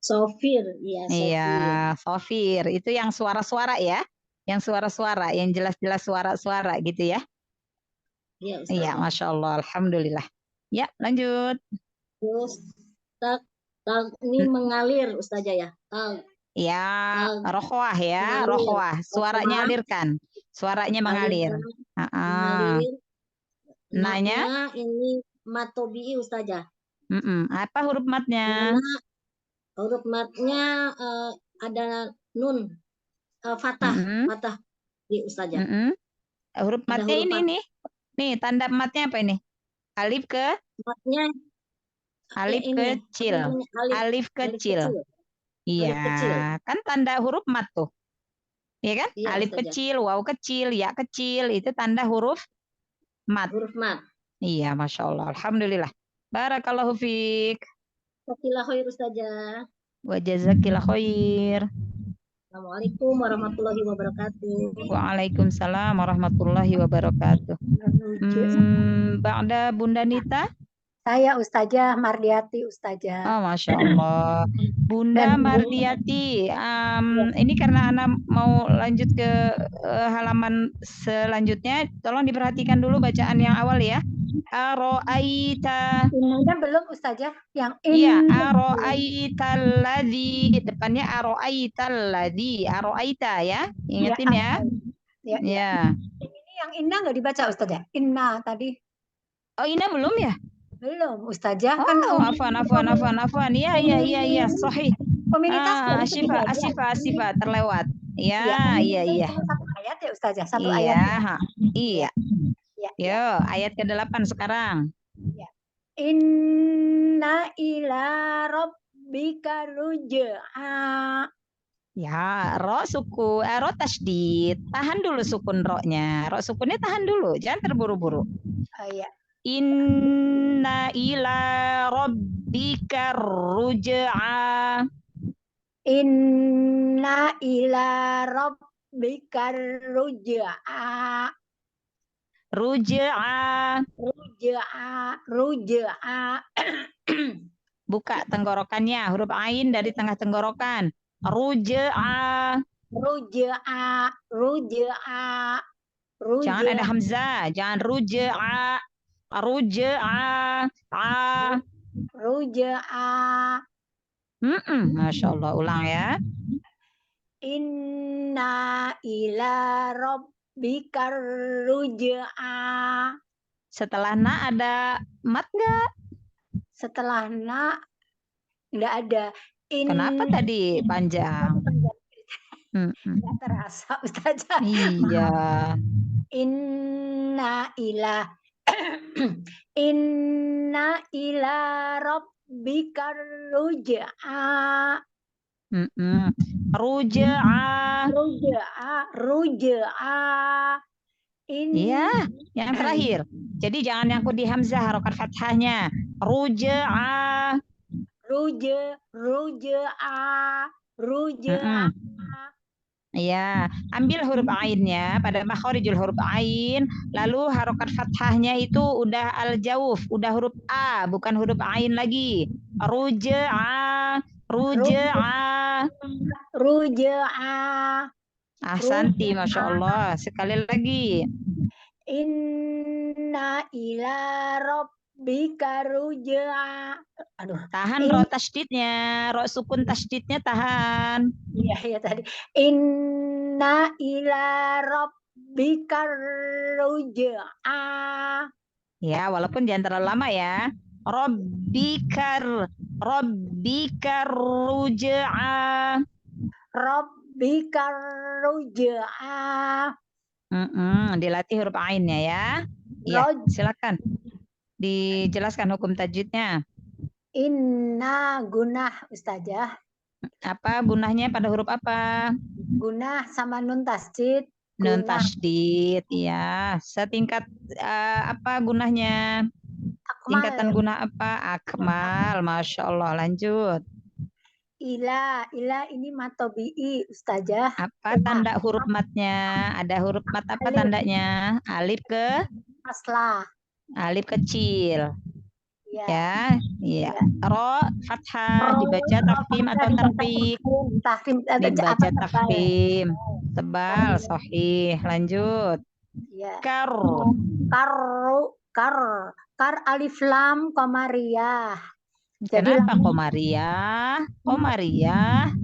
Sofir, iya, sofir. Iya, sofir. Itu yang suara-suara ya. Yang suara-suara, yang jelas-jelas suara-suara gitu ya. Iya, Ustazah. Iya, Masya Allah. Alhamdulillah. Ya, lanjut. Terus ini mengalir Ustazah ya. Ya, rokhwah ya, mengalir. rokhwah. Suaranya Rokhwah. alirkan. Suaranya mengalir. Mengalir. Nanya? Ini matobi Ustazah. Apa huruf matnya? Dimana huruf matnya ada nun, fathah, fathah di Ustazah. Huruf matnya huruf ini mat. nih. Nih, tanda matnya apa ini? Alif ke? Matnya Alif ini, kecil. Alif kecil. Iya, kan tanda huruf mat tuh. Iya kan? Iya, Alif Ustazah. kecil, waw kecil, ya kecil, itu tanda huruf mat. Huruf mat. Iya, Masya Allah. Alhamdulillah. Barakallahu fiik. Jazakallahu khair Ustazah. Wa jazakillah khair. Assalamualaikum warahmatullahi wabarakatuh. Waalaikumsalam warahmatullahi wabarakatuh. Ba'da Bunda Nita? Saya Ustazah Mardiati, Ustazah. Oh, Masya Allah. Bunda Mardiati, ini karena Ana mau lanjut ke halaman selanjutnya, tolong diperhatikan dulu bacaan yang awal ya. Aro'aita. Ini belum Ustazah, yang Iya, aro'aital ladzi, depannya aro'aital ladzi, aro'aita ya, ingetin ya. Ya. Ini yang inna nggak dibaca Ustazah, inna tadi. Oh, inna belum ya? Belum Ustazah. Oh, afwan. Iya, sahih. Komunitas Asifa, terlewat. Iya. Satu ayat ya Ustazah, satu ayat. Iya. Yo, ayat ke-8 sekarang. Ya. Inna ila rabbika ruj'a. Ya, ro tasydid. Tahan dulu sukun ro-nya. Ro sukunnya tahan dulu, jangan terburu-buru. Oh iya. Inna ila rabbika ruj'a. Inna ila rabbika ruj'a. Ruj'a. Buka tenggorokannya, huruf ain dari tengah tenggorokan. Ruj'a. Jangan ada hamzah, jangan ruj'a. Masya Allah, ulang ya. Inna ila rabbika ruj'a. Setelah na ada mat nggak? Setelah na nggak ada. Kenapa tadi panjang? Nggak terasa Ustazah. Iya. Inna ila rabbika ruj'a. Ruj'a. Iya, yang terakhir. Jadi jangan nyangkut di hamzah harokat fathahnya. Ruja'a. Ruja'a. Iya, ambil huruf ainnya pada makharijul huruf ain, lalu harokat fathahnya itu udah al-jauf, udah huruf A, bukan huruf ain lagi. Ruja'a, ruja'a. Ahsanti, Masya Allah. Sekali lagi. Inna ila rabbika ruj'a. Aduh. Tahan ro tasdidnya, ro sukun tasdidnya tahan. Iya tadi. Inna ila rabbika ruj'a. Ya, walaupun jangan terlalu lama ya. Rabbikar ruj'a. Rabbikar ruj'a. Dilatih huruf ainnya ya. Iya, silakan. Dijelaskan hukum tajwidnya. Inna gunah Ustazah. Apa gunahnya pada huruf apa? Gunah sama nun tasdid. Nun tasdid, ya. Setingkat apa gunahnya? Akmal. Tingkatan guna apa? Akmal, Masya Allah. Lanjut. Ila ini matobi'i Ustazah. Apa tanda huruf matnya? Ada huruf mat apa Alif. tandanya? Alif ke? Aslah. Alif kecil. Ya. Iya. Ro fathah dibaca takfim atau tarqiq? Dibaca takfim. Tebal, sahih. Lanjut. Ya. Kar alif lam qamariyah. Jadi kenapa qamariyah? Qamariyah.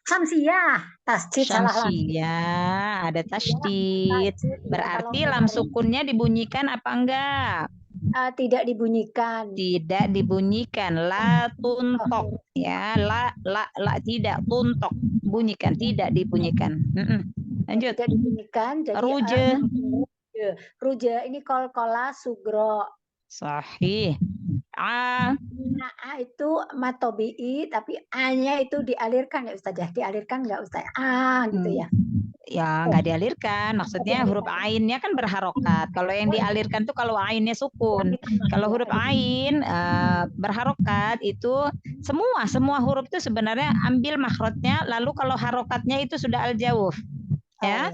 Samsiyah. Tasdid salah lagi. Syamsiyah, ada tasdid. Berarti lam sukunnya dibunyikan apa enggak? Tidak dibunyikan. Tidak dibunyikan. La tuntok. Ya, la tidak tuntok. Bunyikan, tidak dibunyikan. Lanjut. Tidak dibunyikan. Jadi ruja ini kolkola sugro. Sahih. A itu matobi'i, tapi A-nya itu dialirkan ya Ustazah. Dialirkan nggak Ustazah? Gitu ya. Ya, nggak dialirkan. Maksudnya huruf ainnya kan berharokat. Kalau yang dialirkan tuh kalau ainnya sukun. Kalau huruf ain berharokat itu semua huruf itu sebenarnya ambil makhrajnya. Lalu kalau harokatnya itu sudah al-jawuf. Ya.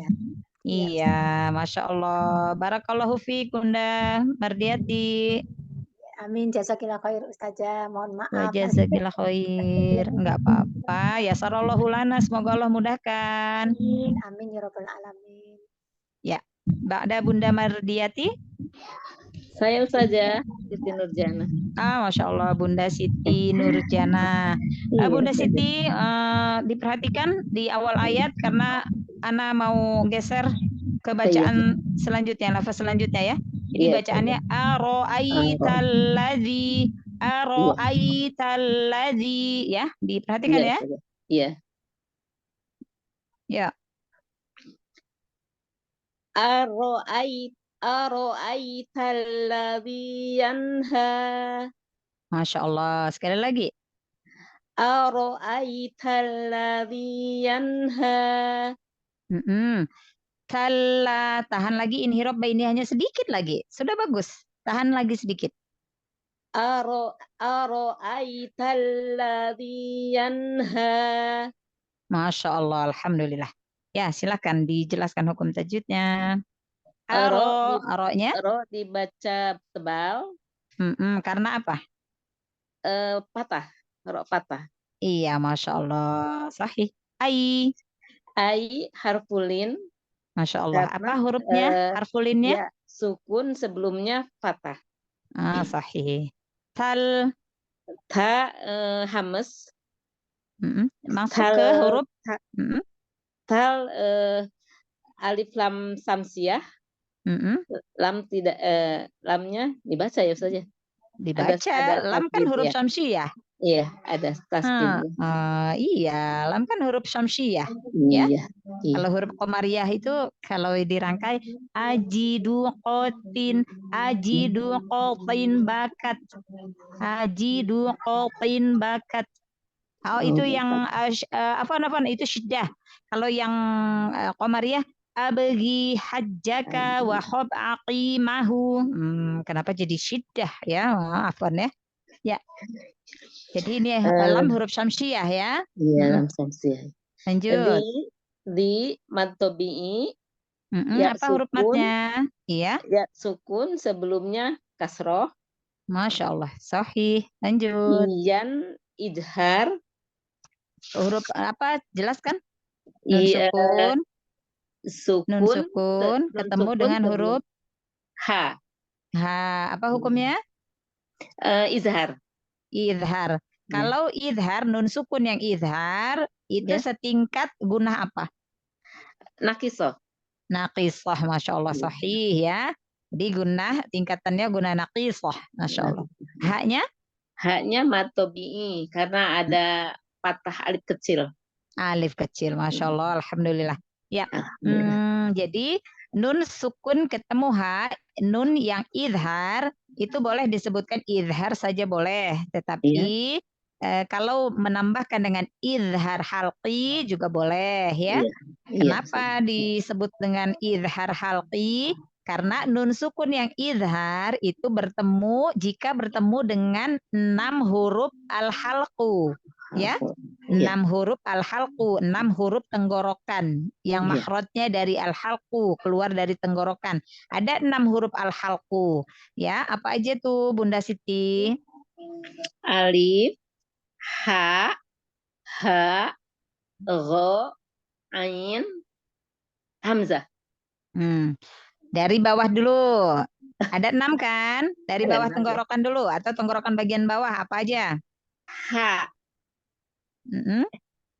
Iya, Masya Allah. Barakallahu fiik Bunda Mardiati. Amin, jazakillah khair Ustazah. Mohon maaf. Jazakillah khair. Enggak apa-apa. Ya sarallahu lana, semoga Allah mudahkan. Amin ya rabbal alamin. Ya, Ba'da Bunda Mardiati. Saya Ustazah Siti Nurjana. Masya Allah Bunda Siti Nurjana. Bunda Siti diperhatikan di awal ayat karena Ana mau geser ke bacaan selanjutnya, lafaz selanjutnya ya. Jadi bacaannya aro'aitalladzi ya, diperhatikan ya. Iya. Ya. Aro'aitalladzi yanha. Masya Allah. Sekali lagi. Aro'aitalladzi yanha. Kalla, tahan lagi inhirab bainiyahnya sedikit lagi. Sudah bagus. Tahan lagi sedikit. Aro'aitalladzi yanha. Masya Allah, alhamdulillah. Ya, silakan dijelaskan hukum tajwidnya. Aro-nya? Aro dibaca tebal. Karena apa? Patah. Aro patah. Iya, Masya Allah. Sahih. Ai harfulin. Masya Allah. Apa hurufnya? Harfulinnya? Ya, sukun sebelumnya fathah. Sahih. Ta hamas. Masuk ke huruf. Tal alif lam samsiyah. Lam tidak lamnya dibaca ya saja. Dibaca. Lam kan huruf samsiyah. Iya, ada tasdid. Iya, lam kan huruf syamsiyah. Iya. Kalau huruf qamariyah itu kalau dirangkai ajidu qatin bakat. Ajidu qatin bakat. Oh, itu yang apa itu syiddah. Kalau yang qamariyah abgi hajjaka wa khab aqimahu. Kenapa jadi syiddah ya? Maafkan ya. Ya. Jadi ini lam huruf syamsiah ya. Iya, lam syamsiah. Lanjut. Di mad tabi'i Apa huruf matnya? Iya. Ya sukun sebelumnya kasroh. Masya Allah. Sahih. Lanjut. Iyan idhar. Huruf apa? Jelaskan. Nun Iya. sukun. Nun sukun ketemu dengan huruf ha. Apa hukumnya? Izhar. Izhar. Kalau izhar, nun sukun yang izhar itu setingkat gunah apa? Naqisoh. Naqisah, Masya Allah, sahih ya. Jadi gunah tingkatannya gunah naqisah, Masya Allah. Haknya? Haknya mad tabi'i karena ada patah alif kecil. Alif kecil, Masya Allah, alhamdulillah. Ya. Jadi nun sukun ketemu ha, nun yang izhar itu boleh disebutkan izhar saja boleh, tetapi kalau menambahkan dengan izhar halqi juga boleh ya. Kenapa disebut dengan izhar halqi? Karena nun sukun yang izhar itu jika bertemu dengan 6 huruf al-halqu ya. 6 huruf al-halqu, 6 huruf tenggorokan yang makhrajnya dari al-halqu, keluar dari tenggorokan. Ada 6 huruf al-halqu. Ya, apa aja tuh Bunda Siti? Alif, ha, gha, ain, hamzah. Dari bawah dulu. Ada 6 kan? Dari bawah tenggorokan dulu atau tenggorokan bagian bawah apa aja? Ha.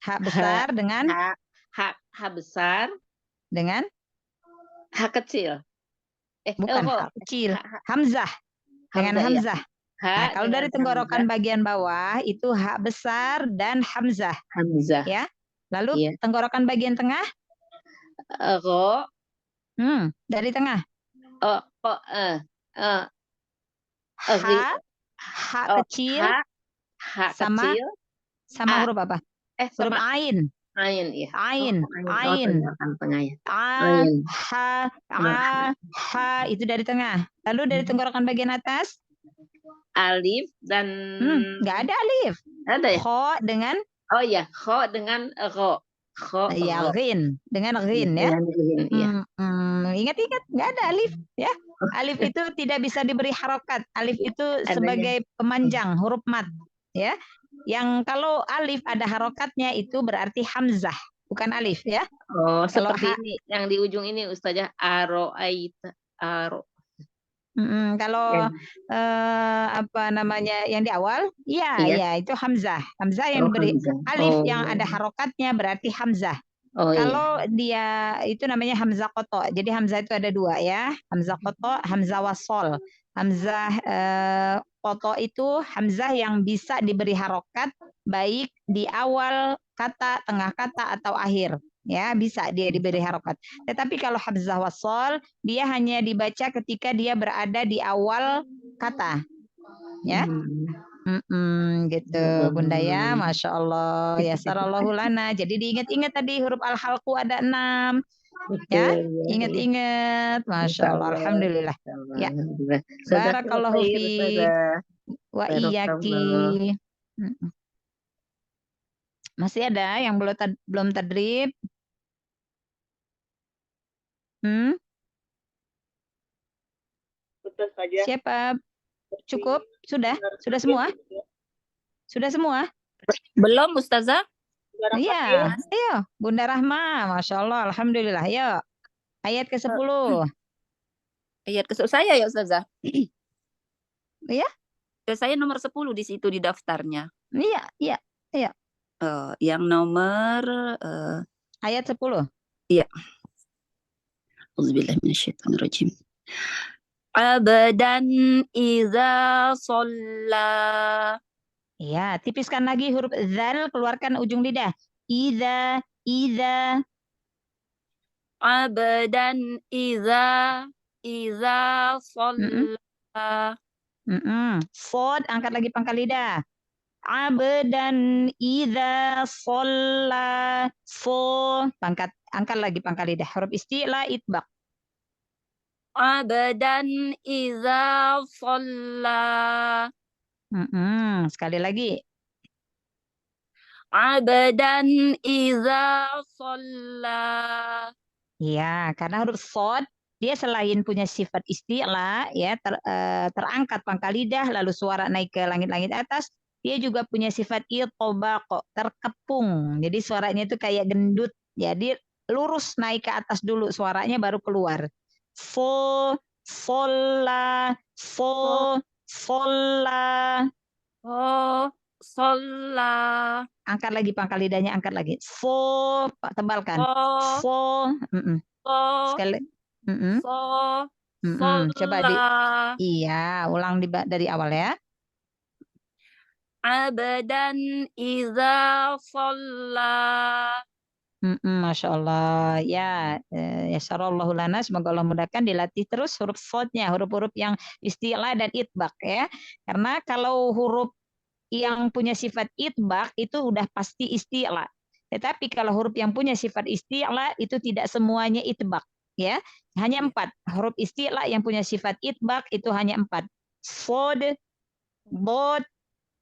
Ha besar dengan ha besar dengan ha kecil. Bukan ha kecil, hamzah. Dengan hamzah. Nah, kalau dari tenggorokan bagian bawah itu ha besar dan hamzah. Hamzah. Ya. Lalu tenggorokan bagian tengah? Ro. Dari tengah. Ha kecil. Ha sama kecil. Sama huruf apa? Huruf ain. Ain, ya. Ain. Ha itu dari tengah. Lalu dari tenggorokan bagian atas? Alif dan nggak ada alif. Ada ya? Kho dengan kho dengan ro. Ya, ghin dengan ghin ya. Ingat-ingat nggak ada alif ya. Alif itu tidak bisa diberi harokat. Alif itu sebagai pemanjang huruf mat ya. Yang kalau alif ada harokatnya itu berarti hamzah, bukan alif ya. Seperti ini yang di ujung ini Ustazah aro'ait aro. Kalau apa namanya yang di awal? Ya itu hamzah. Hamzah yang diberi alif yang ada harokatnya berarti hamzah. Kalau dia itu namanya hamzah qoto. Jadi hamzah itu ada 2 ya. Hamzah qoto, hamzah wasol. Hamzah qoto itu hamzah yang bisa diberi harokat baik di awal kata, tengah kata atau akhir. Ya, bisa dia diberi harokat. Tetapi kalau hamzah wasol dia hanya dibaca ketika dia berada di awal kata. Ya. Gitu Bunda ya, Masya Allah, ya sarallahu lana. Jadi diingat-ingat tadi huruf al-halqu ada 6 ya, ingat-ingat, Masya Allah, alhamdulillah ya. Barakallahu fi wa iyaki. Masih ada yang belum tadrib? Siapa? Cukup? Sudah semua? Sudah semua? Belum, Ustazah? Iya, ayo Bunda Rahma, Masya Allah, alhamdulillah. Yuk, ayat ke-10. Ayat ke-10 saya ya Ustazah? Iya. Saya nomor 10 di situ di daftarnya. Iya. Yang nomor ayat 10. Iya. Auzubillahi minasyaitonirrajim. Abdan iza shalla. Ya, tipiskan lagi huruf zal, keluarkan ujung lidah. Iza. Abdan iza shalla. Sod, angkat lagi pangkal lidah. Abdan iza shalla. So, pangkat Angkat lagi pangkal lidah. Huruf isti'la itbaq. Abadan iza shalla. Sekali lagi. Abadan iza shalla. Ya, karena huruf shad dia selain punya sifat isti'la ya terangkat pangkal lidah lalu suara naik ke langit-langit atas, dia juga punya sifat itbaq, terkepung. Jadi suaranya itu kayak gendut. Jadi lurus naik ke atas dulu suaranya baru keluar. Fo, solla, fo, solla. Oh, sholla. Angkat lagi pangkal lidahnya, angkat lagi. Fo, tebalkan. Oh, Fo, oh, sekali. so, Coba sholla. iya, ulang dari awal ya. Abadan iza shalla. Masya Allah ya, ya syarallahu lana, semoga Allah mudahkan dilatih terus huruf shadnya, huruf-huruf yang isti'la dan itbaq ya. Karena kalau huruf yang punya sifat itbaq itu udah pasti isti'la. Tetapi kalau huruf yang punya sifat isti'la itu tidak semuanya itbaq ya. Hanya 4 huruf isti'la yang punya sifat itbaq itu hanya 4. Shad, dod,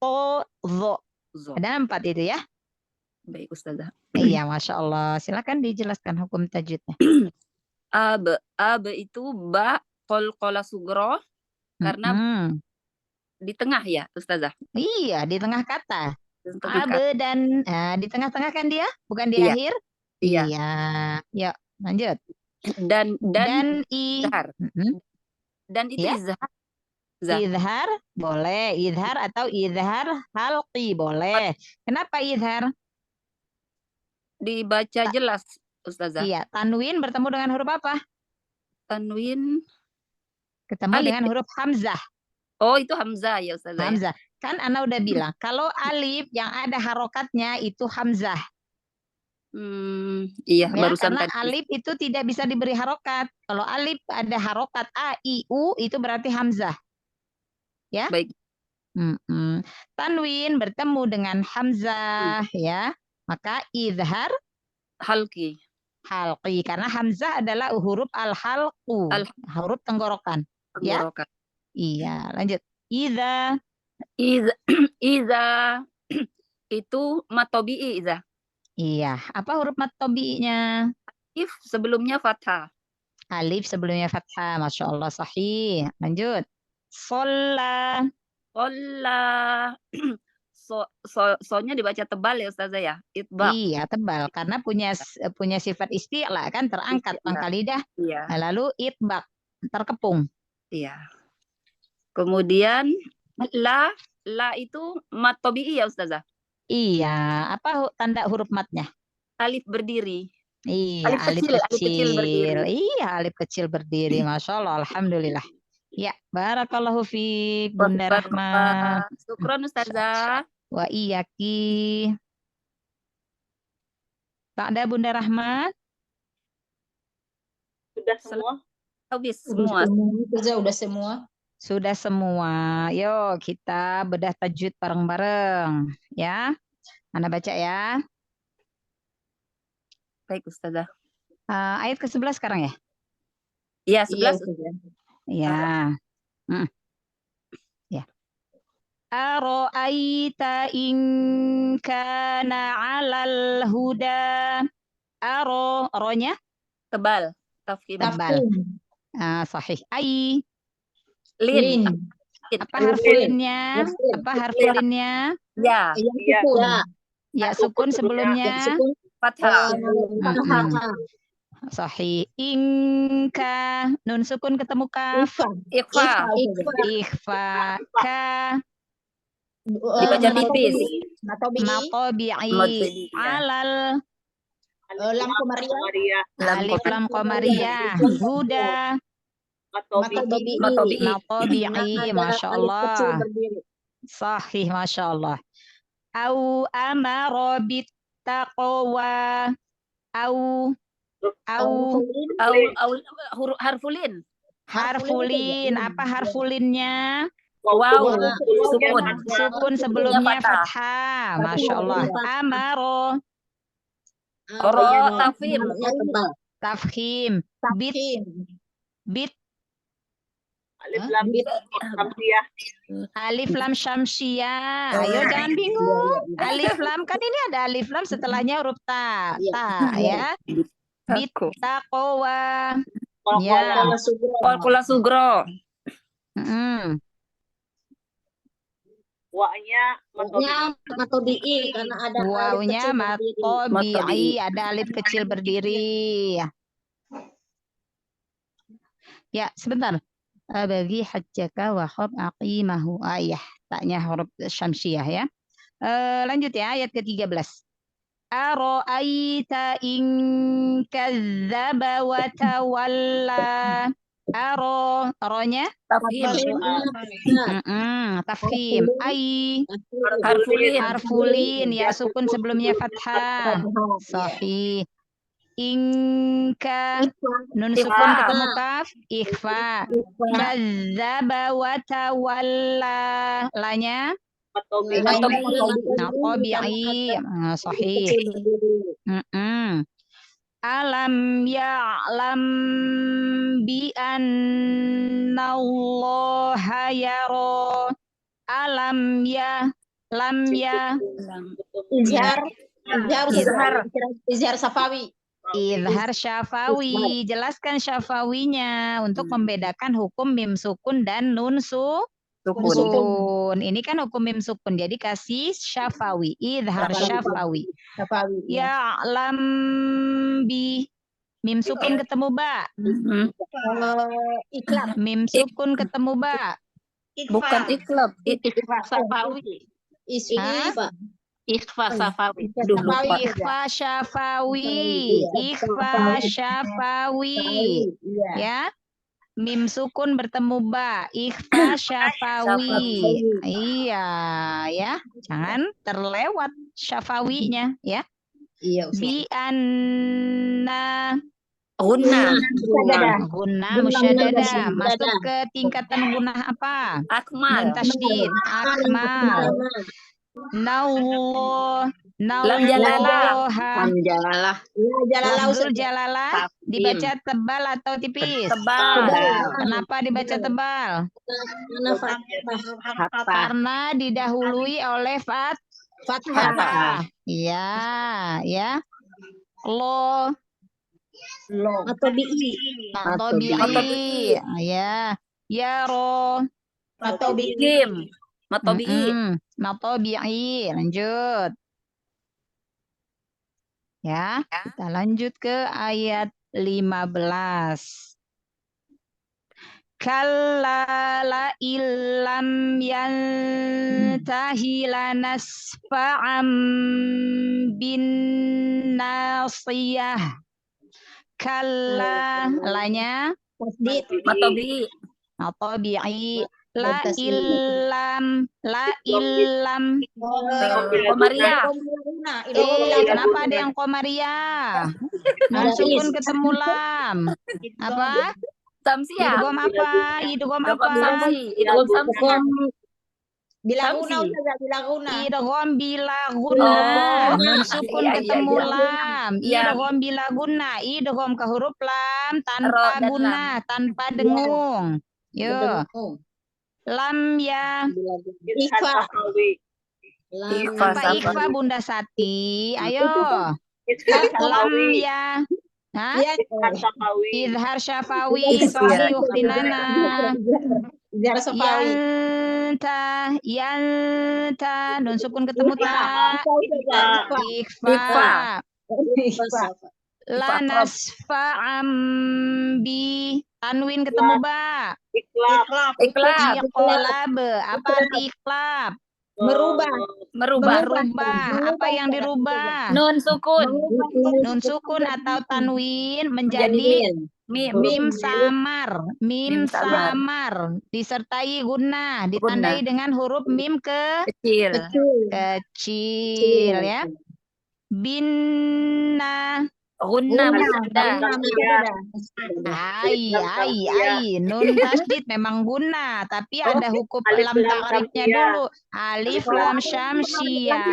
to, dho. Ada 4 itu ya. Baik Ustazah. Iya, Masya Allah. Silakan dijelaskan hukum tajwidnya. Ab itu ba qalqalah sugro karena di tengah ya Ustazah. Iya, di tengah kata. Tengah Dan di tengah-tengah kan dia, bukan di akhir. Iya. Yuk, lanjut. Dan izhar. Dan itu ya? izhar. Izhar boleh, izhar atau izhar halqi boleh. Kenapa izhar? Dibaca jelas Ustazah. Iya, tanwin bertemu dengan huruf apa? Tanwin ketemu alif. Dengan huruf hamzah. Oh, itu hamzah ya Ustazah. Hamzah. Kan Ana udah bilang, kalau alif yang ada harokatnya itu hamzah. Iya, ya, barusan karena tadi. alif itu tidak bisa diberi harokat. Kalau alif ada harokat a, i, u itu berarti hamzah. Ya. Baik. Tanwin bertemu dengan hamzah ya, maka izhar halqi. Halqi karena hamzah adalah huruf al-halqu, huruf tenggorokan. Tenggorokan. Ya? Iya, lanjut. Iza itu matobi'i iza. Iya, apa huruf matobi'inya? Alif sebelumnya fathah. Alif sebelumnya fathah, Masya Allah, sahih. Lanjut. Sholla. So-nya dibaca tebal ya Ustazah ya? Itbaq. Iya, tebal karena punya sifat isti'la kan, terangkat pangkal lidah. Iya. Lalu itbaq, terkepung. Iya. Kemudian la itu mat tabi'i ya Ustazah? Iya, apa tanda huruf matnya? Alif berdiri. Iya, alif kecil berdiri. Iya, alif kecil berdiri. Masya Allah, alhamdulillah. Ya, barakallahu fiik Bunda Rahmat. Syukron Ustazah. Wa iyaki. Tak ada Bunda Rahmat? Sudah semua? Habis semua. Udah semua. Sudah semua. Yuk kita bedah tajwid bareng-bareng. Ya, Anda baca ya. Baik Ustazah. Ayat ke-11 sekarang ya? Iya, 11. Ya. Ya. Aro'aita in kana 'alal huda. Ro-nya tebal. Tafkhim. Tebal. Sahih. Ai. Lin. Apa harfulinnya? Apa harfulinnya? Ya. Ya, sukun sebelumnya. Fathah. Sahih. Ingka. Nun sukun ketemu kaf. Ikhfa. Ka. Dibaca tipis. Matobi'i. Alal. Lam Komariah. Alif lam Komariah. Huda. Matobi'i. Masya Allah. Sahih, Masya Allah. Au amara bittaqwa. Au harfulin. Harfulin. Apa harfulinnya? Wow. Sukun sebelumnya fathah. Masya Allah. Amaro. Tafim. tebal. Tafkhim. Bit. Tafkhim. Bit. Alif lam syamsiah. Alif lam syamsiah. Ayo jangan bingung. Alif lam kan ini ada alif lam setelahnya huruf ta. Ta ya. Bit taqwa. Ya. Kula sugro. Wa-nya matobi'i karena ada alif Wawnya kecil berdiri. matobi'i, ada alif kecil berdiri. Ya, sebentar. Bagi hajjaka wa khab aqimahu. Ayah, taknya huruf syamsiah ya. Lanjut ya, ayat ke-13. Aro'aita in kazzaba wa tawalla. Ronya Tafim. tafkhim. Ai harfulin ya, sukun sebelumnya fathah. Sahih. Ingka nun sukun ketemu kaf, ikhfa. Kazzaba wa tawalla. Lanya tabi'i. Sahih. Alam ya'lam bi annallaha yara. Alam ya, lam ya. Izhar Safawi. Izhar syafawi. Jelaskan syafawinya untuk membedakan hukum mim sukun dan nun sukun. Ini kan hukum mim sukun, jadi kasih syafawi. Izhar syafawi. Ya lam bi. Mim sukun ketemu ba. Mim sukun ketemu ba. Bukan iklab. Safawi. Ikhfa Safawi. Ikhfa syafawi. Ikhfa syafawi. Ya. Mim sukun bertemu ba, ikhfa syafawi. Iya, ya. Jangan terlewat syafawinya, ya. Iya, Bi anna Gunna. musyaddadah. Masuk ke tingkatan gunnah apa? Akmal. Nun tasydid, akmal. Naullah. Lam jalalah. Lafzul jalalah dibaca tebal atau tipis? Tebal. Kenapa dibaca tebal? Karena didahului oleh fathah. Iya, ya. Lo matobi'i. Ya. Ya ro Matobi'i. Matobi'i. Lanjut. Ya, kita lanjut ke ayat 15. Kalla la illam yantahi lanasfa'am bin nasiyah. Kalla, lanya matobi'i. La illam Komariah. Kenapa ada yang komariah? Nun sukun ketemu lam. Apa? Samsiah. Idgham apa? Idgham apa? Bilaguna. Idgham bilaguna. Nun sukun ketemu lam. Idgham bilaguna. Idgham ke huruf lam tanpa guna, tanpa dengung. Yo. Lam ya. Apa ikhfa Bunda Sati? Ayo. Lam ya. Izhar syafawi. Sahih ukhtinana. Yanta. Nun sukun ketemu ta. Ikhfa. La nasfa'am bi. Tanwin ketemu ba. Iklab. Apa arti iklab? Merubah. Apa yang dirubah? Nun sukun. Nun sukun atau tanwin menjadi mim samar. Mim samar disertai gunnah, ditandai dengan huruf mim kecil ya. Binna Gunna masih ada. Ai, nun tasdid memang guna, tapi ada hukum alif lam lam ta'rifnya syamsiyah. dulu. Alif lam syamsiyah.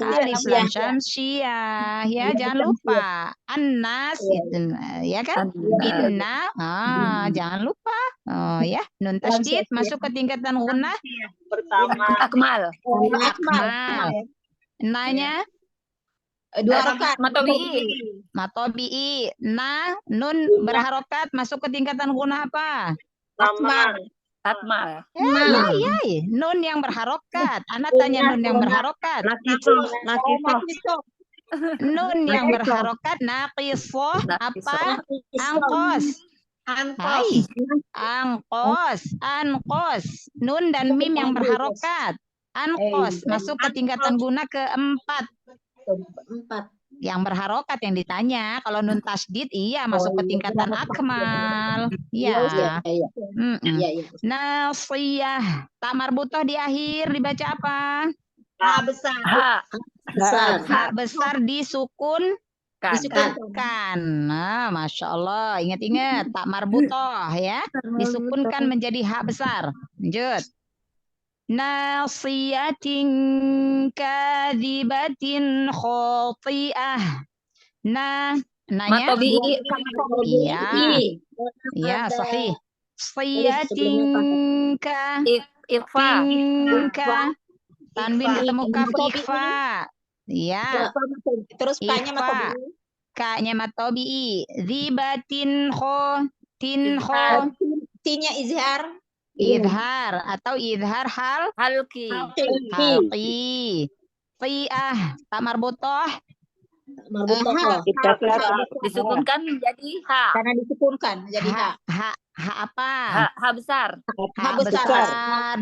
Alif lam syamsiyah. Ya, jangan lupa. Annas itu ya kan? Inna. Jangan lupa. Oh ya, nun tasdid masuk ke tingkatan guna Pertama. Akmal. akmal. Nanya Dua rakaat. matobi'i. Nun berharokat masuk ke tingkatan guna apa? Sama. Akmal. Ya. Nun yang berharokat. Anak tanya nun yang berharokat. Nakisoh. Nun yang berharokat naqisoh apa? Angkos. Hai. Angkos. Nun dan mim yang berharokat. Angkos masuk ke tingkatan guna keempat. Yang berharokat yang ditanya. Kalau nun tasdid iya masuk ke tingkatan akmal. Ya. Nasiyah. Tak marbutoh di akhir dibaca apa? besar. Ha besar disukunkan. Nah, Masya Allah. Ingat-ingat. Tak marbutoh ya. Disukunkan menjadi hak besar. Lanjut. Nasiyatin kadzibatin khati'ah. Nanya? Iya, sahih. Siyatin Ikhfa. tanwin ketemu kaf ikhfa. Iya. Terus K-nya Ikhfa. K-nya matobi'i. Zibatin kho. T-nya izhar. Idhar atau idhar Halki. halqi. Ti'ah tak marbutoh. Disukunkan menjadi ha. Karena disukunkan jadi Ha apa? Ha besar. Hak besar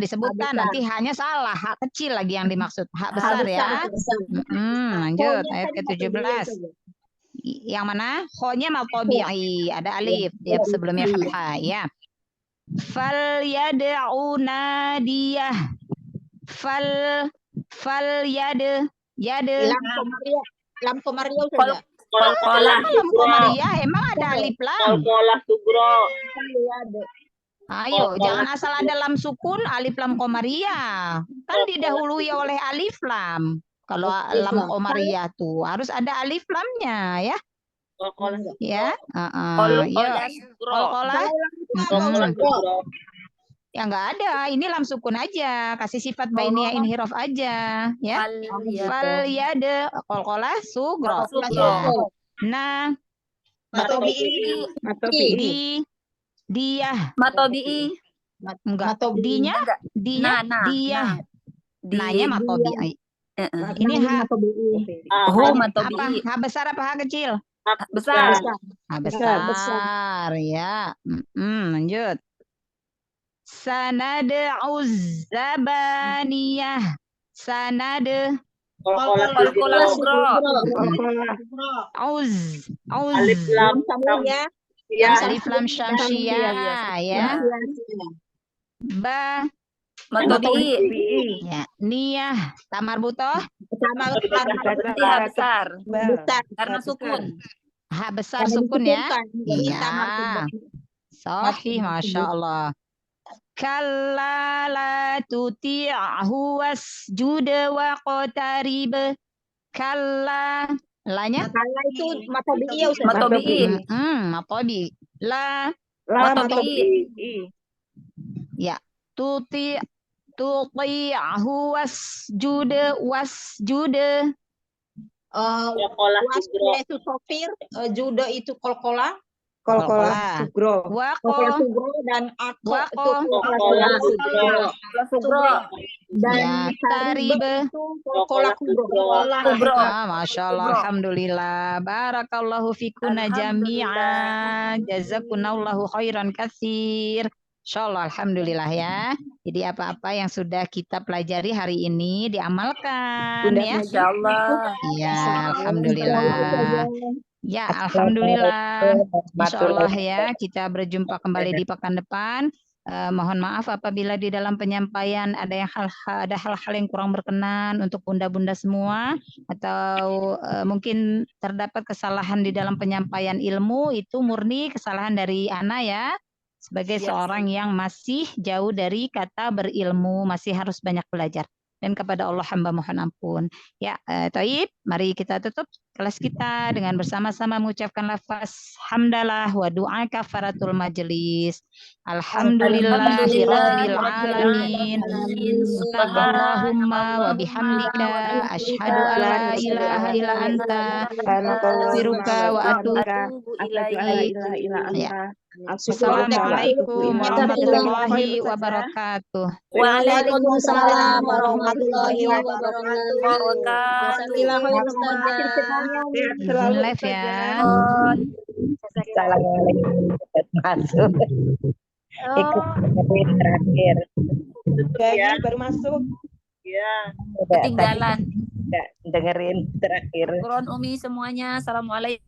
disebutkan nanti hanya salah, hak kecil lagi yang dimaksud. Hak besar ya. Lanjut ayat ke-17. Yang mana? Kho-nya matobi'i, ada alif dia sebelumnya fathah ya. Fal yad'u nadiyah. Fal lam komariah sudah. Lam komariah emang ada alif lam. Qalqalah sugro. Ayo, jangan asal ada lam sukun, alif lam komariah. Kan didahului oleh alif lam. Kalau lam komariah tuh harus ada alif lamnya ya. Ya, Qalqalah. Ya nggak ada, ini lam sukun aja, kasih sifat bainiyah inhiraf aja, ya. Fal yade qalqalah sugro. Ya. Nah, matobi'i. Dia. Matobi'i. Enggak. Dia. Nanya matobi'i. Ini matobi'i. Ha besar apa ha kecil? Besar. Ha besar. Ya. Lanjut. Sanad'uz zabaniyah. Qalqalah sugro. Alif lam Alif lam syamsiyah ya. Ba Matobi'i. ya. Niyah tamar butoh. Besar. Karena sukun. Ha besar sukun ya. Iya. Sahih, Masya Allah. Kalla la tuti'hu wasjud waqtarib. Kalla. Lanya? Kalla itu matobi'i ya Ustaz. Matobi'i. Matobi. Matobi'i. Ya. Tuti'hu wasjud. Itu sopir, juda itu kolkola. Sugro. Waqo Dan aku Sugro. dan taribe kolkola kubro. Masya Allah, alhamdulillah, barakallahu fikuna jami'a, jazakunallahu khairan katsir. Insyaallah, alhamdulillah ya. Jadi apa-apa yang sudah kita pelajari hari ini diamalkan ya. Insyaallah. Iya, alhamdulillah. Ya, alhamdulillah. Insyaallah ya, kita berjumpa kembali di pekan depan. Mohon maaf apabila di dalam penyampaian ada hal-hal yang kurang berkenan untuk bunda-bunda semua, atau mungkin terdapat kesalahan di dalam penyampaian ilmu, itu murni kesalahan dari Ana ya, sebagai seorang yang masih jauh dari kata berilmu, masih harus banyak belajar. Dan kepada Allah hamba mohon ampun. Ya, Taib, mari kita tutup kelas kita dengan bersama-sama mengucapkan lafaz hamdalah wa doa kafaratul majelis. Alhamdulillahirabbil alamin. Subhanallahumma wa bihamdika asyhadu an la ilaha illa anta astaghfiruka wa atubu ilaik. Assalamualaikum warahmatullahi wabarakatuh. Waalaikumsalam warahmatullahi wabarakatuh. Live ya. Assalamualaikum. Masuk. Ikut dengerin terakhir. Gaji baru masuk. Ya. Ketinggalan. Dengerin terakhir. Quran Umi semuanya. Assalamualaikum.